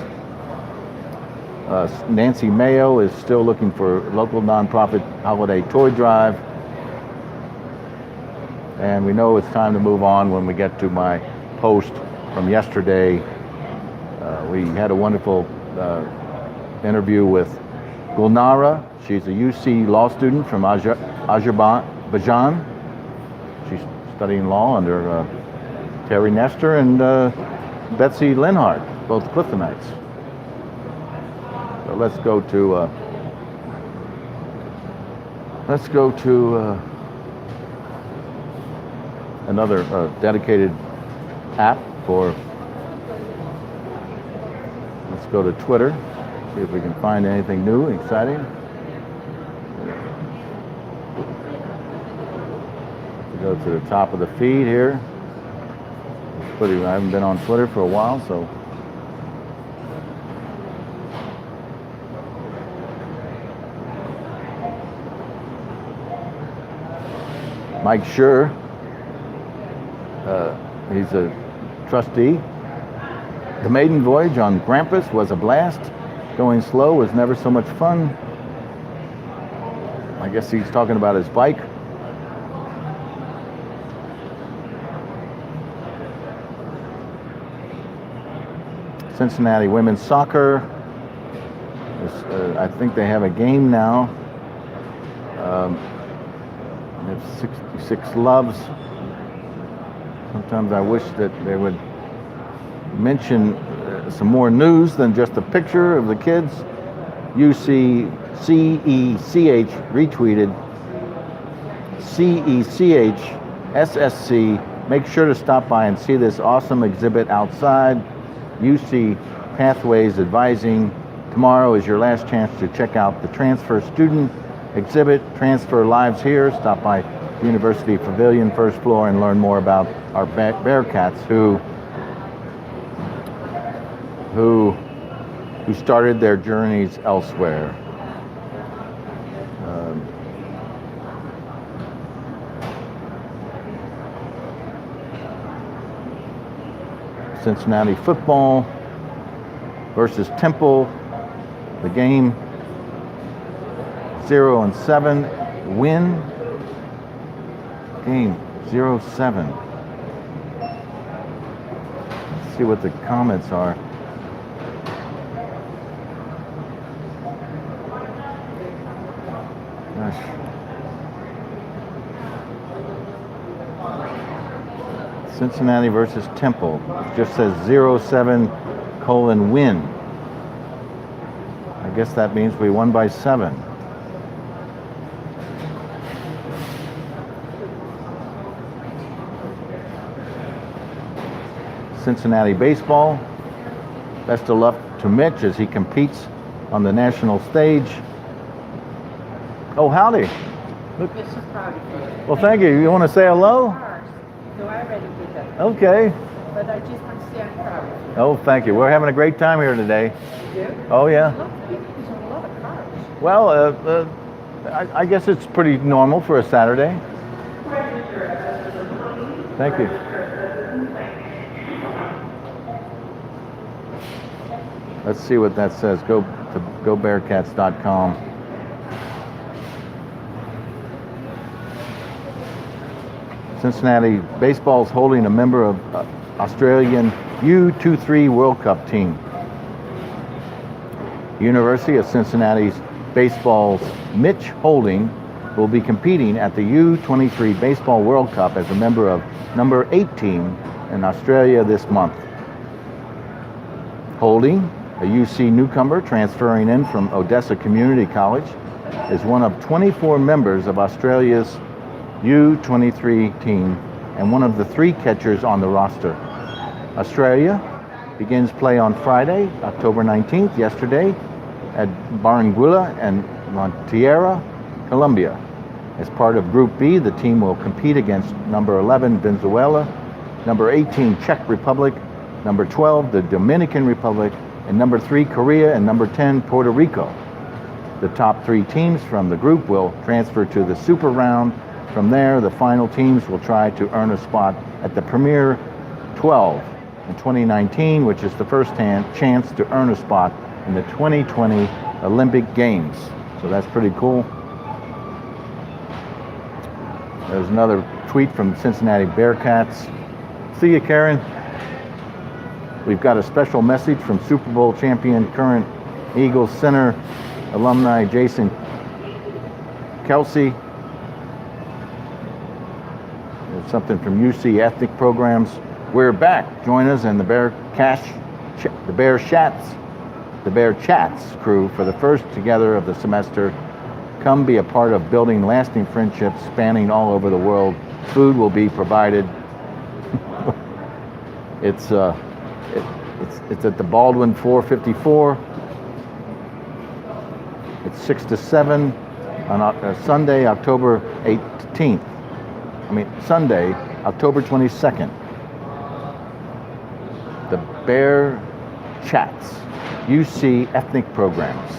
Nancy Mayo is still looking for local nonprofit holiday toy drive. And we know it's time to move on when we get to my post from yesterday. We had a wonderful interview with Gulnara. She's a UC law student from Azerbaijan. She's studying law under Terry Nestor and Betsy Linhart, both Cliftonites. So let's go to another dedicated app for. Let's go to Twitter. See if we can find anything new, exciting. Go to the top of the feed here. I haven't been on Twitter for a while, so. Mike Schur, he's a trustee. The maiden voyage on Grampus was a blast. Going slow was never so much fun. I guess he's talking about his bike. Cincinnati women's soccer. I think they have a game now. They have 66 loves. Sometimes I wish that they would mention some more news than just a picture of the kids. CECH retweeted CECH SSC. Make sure to stop by and see this awesome exhibit outside. UC Pathways Advising. Tomorrow is your last chance to check out the transfer student exhibit, Transfer Lives Here. Stop by University Pavilion, first floor, and learn more about our Bearcats who started their journeys elsewhere. Cincinnati football versus Temple. The game 0-7. Win. Game 0-7. Let's see what the comments are. Gosh. Cincinnati versus Temple. It just says 0-7:win. I guess that means we won by 7. Cincinnati baseball. Best of luck to Mitch as he competes on the national stage. Oh, howdy. Look. Well, thank you. You want to say hello? No, I already did that. Okay. But I just want to say I'm proud of you. Oh, thank you. We're having a great time here today. You do? Oh, yeah. There's a lot of cars. Well, I guess it's pretty normal for a Saturday. Thank you. Let's see what that says. Go to gobearcats.com. Cincinnati baseball is holding a member of Australian U23 World Cup team. University of Cincinnati's baseball's Mitch Holding will be competing at the U23 Baseball World Cup as a member of number 8 team in Australia this month. Holding, a UC newcomer transferring in from Odessa Community College, is one of 24 members of Australia's U23 team and one of the 3 catchers on the roster. Australia begins play on Friday, October 19th, yesterday, at Barranquilla and Monteria, Colombia. As part of Group B, the team will compete against number 11 Venezuela, number 18 Czech Republic, number 12 the Dominican Republic, and number 3 Korea, and number 10 Puerto Rico. The top 3 teams from the group will transfer to the Super Round. From there, the final teams will try to earn a spot at the Premier 12 in 2019, which is the first chance to earn a spot in the 2020 Olympic Games. So that's pretty cool. There's another tweet from Cincinnati Bearcats. See you, Karen. We've got a special message from Super Bowl champion, current Eagles center alumni Jason Kelsey. There's something from UC Ethnic Programs. We're back. Join us and the Bear Chats crew for the first together of the semester. Come be a part of building lasting friendships spanning all over the world. Food will be provided. It's at the Baldwin 454. It's 6 to 7 on Sunday, October 18th. Sunday, October 22nd. The Bear Chats, UC Ethnic Programs.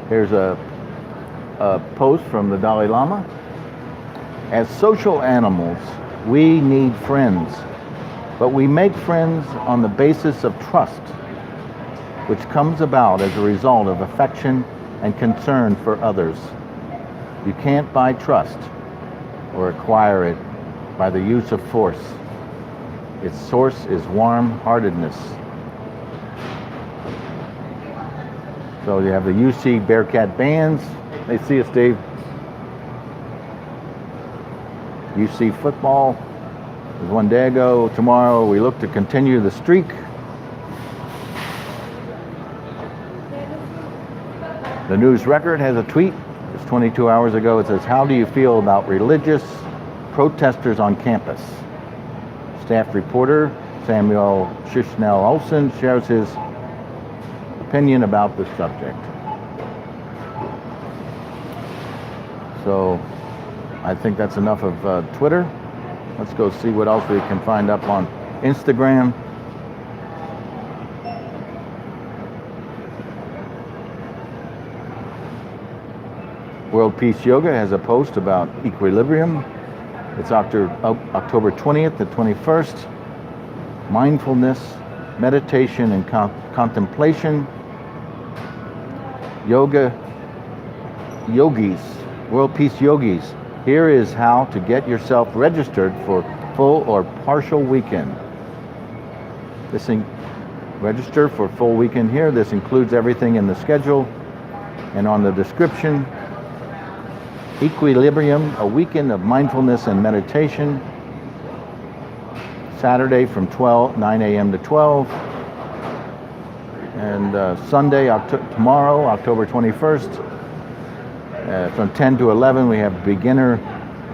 Here's a post from the Dalai Lama. As social animals, we need friends, but we make friends on the basis of trust, which comes about as a result of affection and concern for others. You can't buy trust or acquire it by the use of force. Its source is warm-heartedness. So you have the UC Bearcat bands. They see us, Dave. UC football was one day ago. Tomorrow we look to continue the streak. The News Record has a tweet. It's 22 hours ago. It says, "How do you feel about religious protesters on campus?" Staff reporter Samuel Shishnell Olsen shares his opinion about the subject. So I think that's enough of Twitter. Let's go see what else we can find up on Instagram. World Peace Yoga has a post about equilibrium. It's October 20th to 21st. Mindfulness, meditation, and contemplation. Yoga yogis, World Peace Yogis. Here is how to get yourself registered for full or partial weekend. Register for full weekend here. This includes everything in the schedule and on the description. Equilibrium, a weekend of mindfulness and meditation. Saturday from 9 a.m. to 12. And Sunday, tomorrow, October 21st, from 10 to 11, we have beginner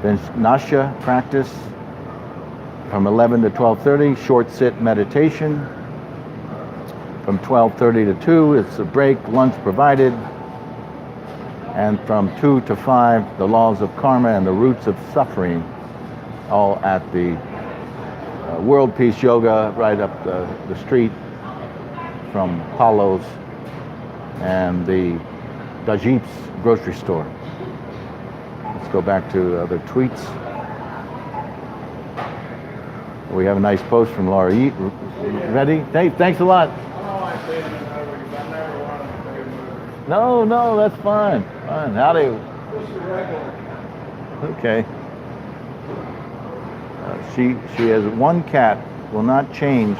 Vinyasa practice. From 11 to 12:30, short sit meditation. From 12:30 to 2, it's a break, lunch provided. And from 2 to 5, the laws of karma and the roots of suffering, all at the World Peace Yoga right up the street from Paulo's and the Dajip's grocery store. Let's go back to other tweets. We have a nice post from Lohre. Ready? Dave, thanks a lot. No, that's fine. Fine. How do you? Okay. She has one cat, will not change.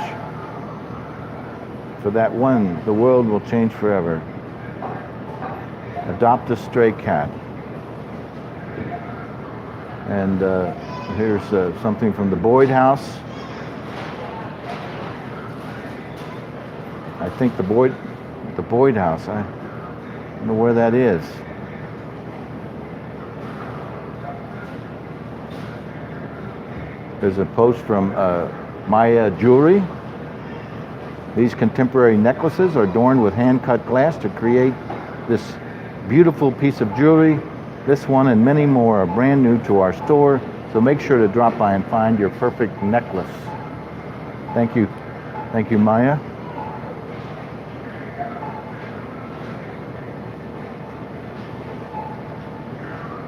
For that one, the world will change forever. Adopt a stray cat. And here's something from the Boyd House. I think the Boyd House. I don't know where that is. There's a post from Maya Jewelry. These contemporary necklaces are adorned with hand-cut glass to create this beautiful piece of jewelry. This one and many more are brand new to our store, so make sure to drop by and find your perfect necklace. Thank you. Thank you, Maya.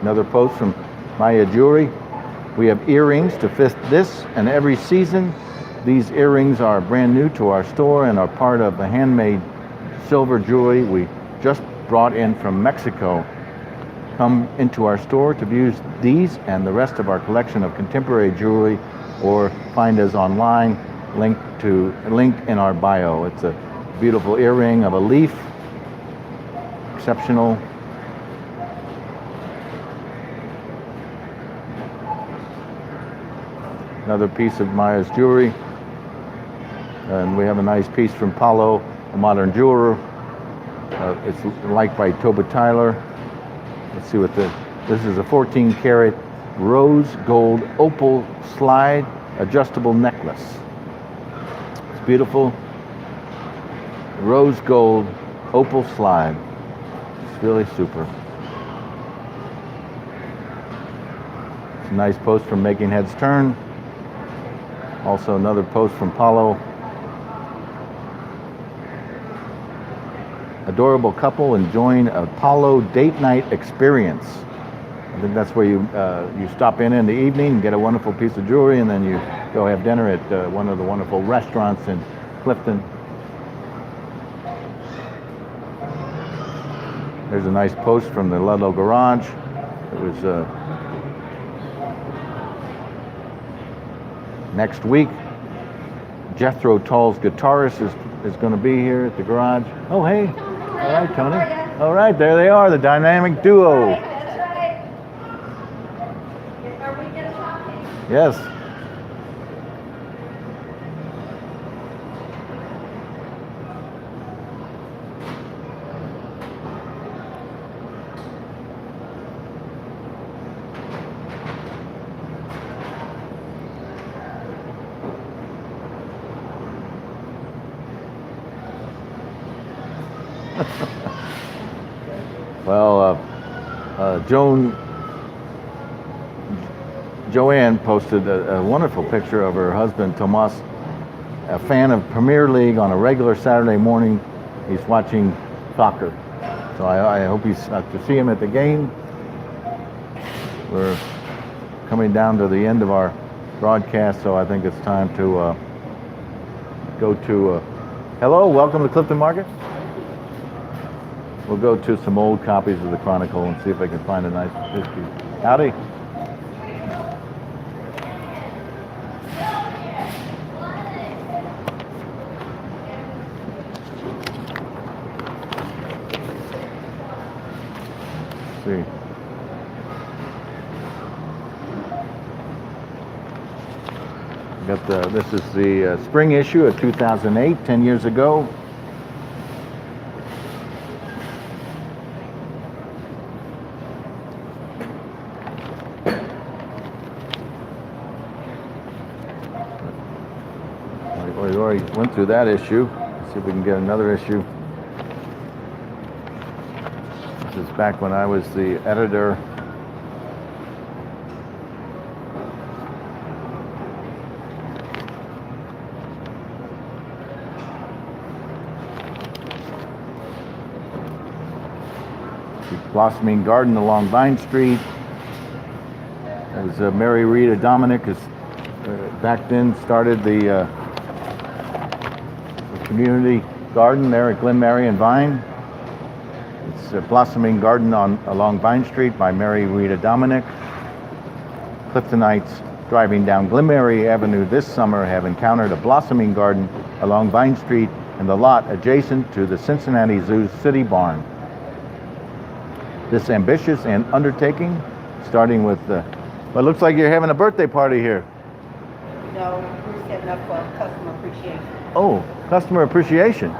Another post from Maya Jewelry. We have earrings to fit this and every season. These earrings are brand new to our store and are part of the handmade silver jewelry we just brought in from Mexico. Come into our store to view these and the rest of our collection of contemporary jewelry, or find us online, link in our bio. It's a beautiful earring of a leaf, exceptional. Another piece of Maya's jewelry. And we have a nice piece from Paulo, a modern jeweler. It's liked by Toba Tyler. Let's see what this is a 14 karat rose gold opal slide adjustable necklace. It's beautiful. Rose gold opal slide. It's really super. It's a nice post from Making Heads Turn. Also another post from Paulo. Adorable couple enjoying a Paulo date night experience. I think that's where you stop in the evening and get a wonderful piece of jewelry, and then you go have dinner at one of the wonderful restaurants in Clifton. There's a nice post from the Ludlow Garage. It was next week. Jethro Tull's guitarist is going to be here at the garage. Oh, hey. All right, Tony. All right, there they are, the dynamic duo. That's right. Are we going to talk Yes. Well, Joanne posted a wonderful picture of her husband, Tomas, a fan of Premier League on a regular Saturday morning. He's watching soccer. So I hope he's to see him at the game. We're coming down to the end of our broadcast, so I think it's time to go to... hello, welcome to Clifton Market. We'll go to some old copies of the Chronicle and see if I can find a nice history. Howdy. See. This is the spring issue of 2008, 10 years ago. We already went through that issue. Let's see if we can get another issue. This is back when I was the editor. The blossoming garden along Vine Street. As Mary Rita Dominic has back then started the community garden there at Glenmary and Vine. It's a blossoming garden along Vine Street by Mary Rita Dominic. Cliftonites driving down Glenmary Avenue this summer have encountered a blossoming garden along Vine Street and the lot adjacent to the Cincinnati Zoo's city barn. This ambitious undertaking, starting with well, it looks like you're having a birthday party here. No, we're setting up for customer appreciation. Oh, customer appreciation.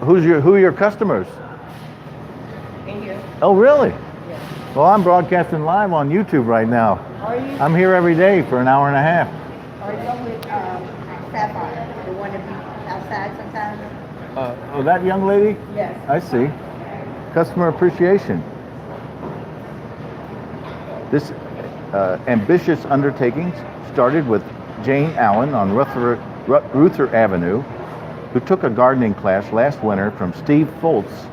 Who are your customers? In here? Oh, really? Yes. Well, I'm broadcasting live on YouTube right now. Are you? I'm here every day for an hour and a half. Are you with Sapphire, the one that be outside sometimes? Oh, that young lady? Yes. I see. Customer appreciation. This ambitious undertaking started with Jane Allen on Ruther Avenue, who took a gardening class last winter from Steve Foltz,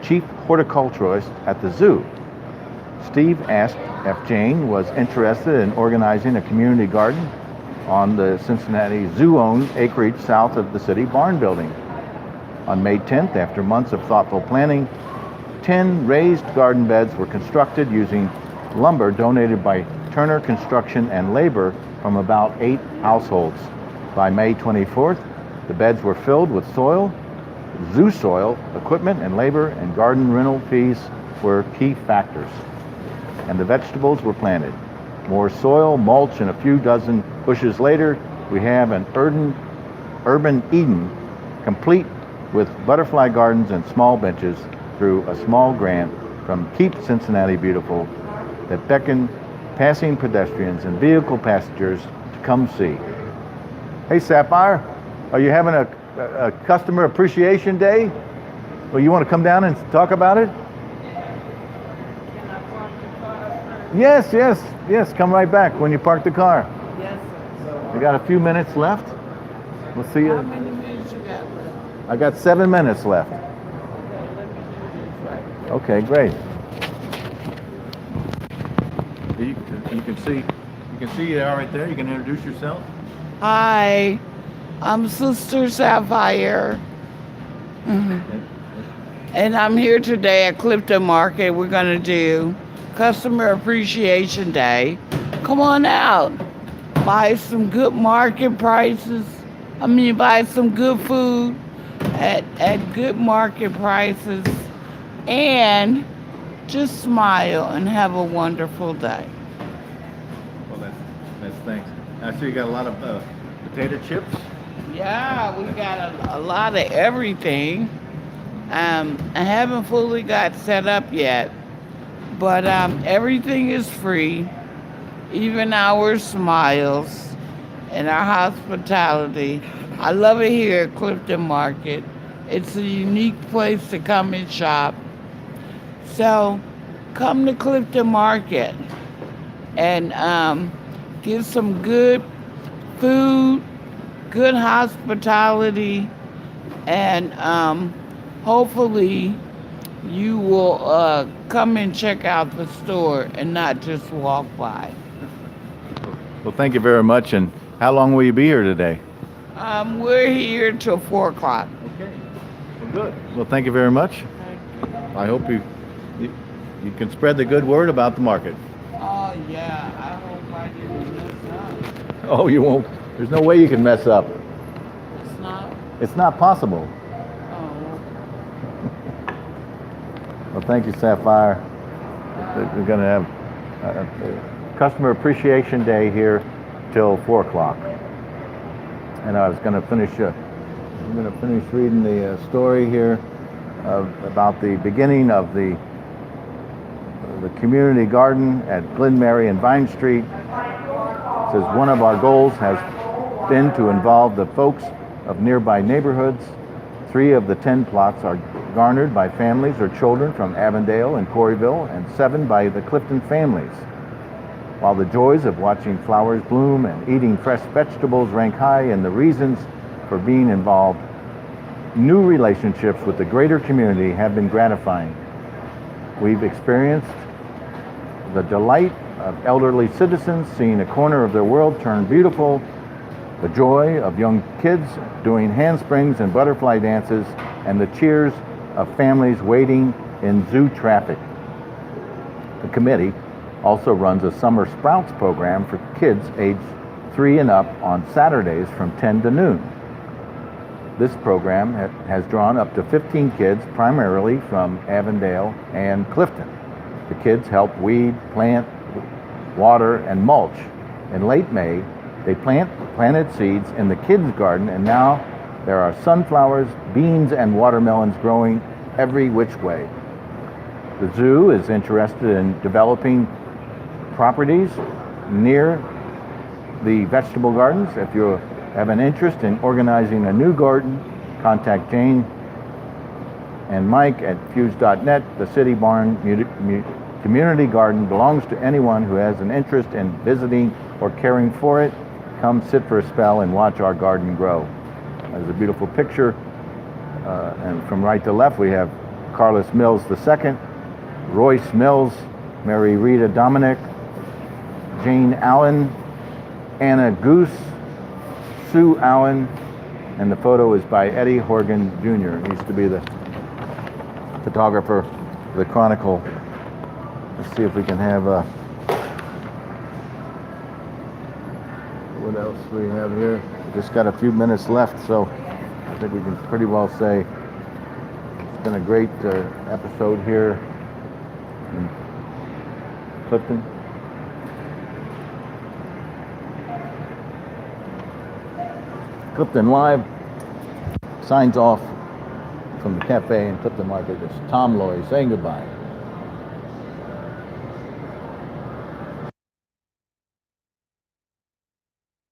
chief horticulturist at the zoo. Steve asked if Jane was interested in organizing a community garden on the Cincinnati Zoo-owned acreage south of the city barn building. On May 10th, after months of thoughtful planning, 10 raised garden beds were constructed using lumber donated by Turner Construction and Labor from about 8 households. By May 24th, the beds were filled with soil, zoo soil, equipment and labor, and garden rental fees were key factors. And the vegetables were planted. More soil, mulch, and a few dozen bushes later, we have an urban Eden, complete with butterfly gardens and small benches through a small grant from Keep Cincinnati Beautiful that beckon passing pedestrians and vehicle passengers to come see. Hey, Sapphire, are you having a customer appreciation day? Well, you want to come down and talk about it? Yes, come right back when you park the car. Yes. We got a few minutes left. We'll see you. How many minutes you got left? I got 7 minutes left. Okay, let me do this right. Okay, great. You can see you right there. You can introduce yourself. Hi, I'm Sister Sapphire. And I'm here today at Clifton Market. We're going to do Customer Appreciation Day. Come on out. Buy some good market prices. Buy some good food at good market prices. And just smile and have a wonderful day. Well, that's thanks. I see you got a lot of potato chips. Yeah, we got a lot of everything. I haven't fully got set up yet, but everything is free, even our smiles and our hospitality. I love it here at Clifton Market. It's a unique place to come and shop. So come to Clifton Market and get some good food, good hospitality, and hopefully you will come and check out the store and not just walk by. Well, thank you very much. And how long will you be here today? We're here till 4 o'clock. Okay. Well, good. Well, thank you very much. I hope you can spread the good word about the market. Oh, yeah. I hope I didn't mess up. Oh, you won't. There's no way you can mess up. It's not? It's not possible. Oh. Well, thank you, Sapphire. We're going to have a Customer Appreciation Day here till 4 o'clock. And I was going to finish. I'm going to finish reading the story here about the beginning of the community garden at Glenmary and Vine Street. It says one of our goals has been to involve the folks of nearby neighborhoods. 3 of the 10 plots are garnered by families or children from Avondale and Corryville, and 7 by the Clifton families. While the joys of watching flowers bloom and eating fresh vegetables rank high in the reasons for being involved, new relationships with the greater community have been gratifying. We've experienced the delight of elderly citizens seeing a corner of their world turn beautiful, the joy of young kids doing handsprings and butterfly dances, and the cheers of families waiting in zoo traffic. The committee also runs a summer Sprouts program for kids aged 3 and up on Saturdays from 10 to noon. This program has drawn up to 15 kids, primarily from Avondale and Clifton. The kids help weed, plant, water, and mulch. In late May, they planted seeds in the kids' garden, and now there are sunflowers, beans, and watermelons growing every which way. The zoo is interested in developing properties near the vegetable gardens. If you have an interest in organizing a new garden, contact Jane and Mike at fuse.net. The City Barn Community Garden belongs to anyone who has an interest in visiting or caring for it. Come sit for a spell and watch our garden grow. There's a beautiful picture. And from right to left, we have Carlos Mills II, Royce Mills, Mary Rita Dominic, Jane Allen, Anna Goose, Sue Allen, and the photo is by Eddie Horgan Jr. He used to be the photographer of the Chronicle. Let's see if we can have what else we have here. We just got a few minutes left, so I think we can pretty well say it's been a great episode here in Clifton. Clifton Live signs off from the cafe in Clifton Market. It's Tom Lohre saying goodbye.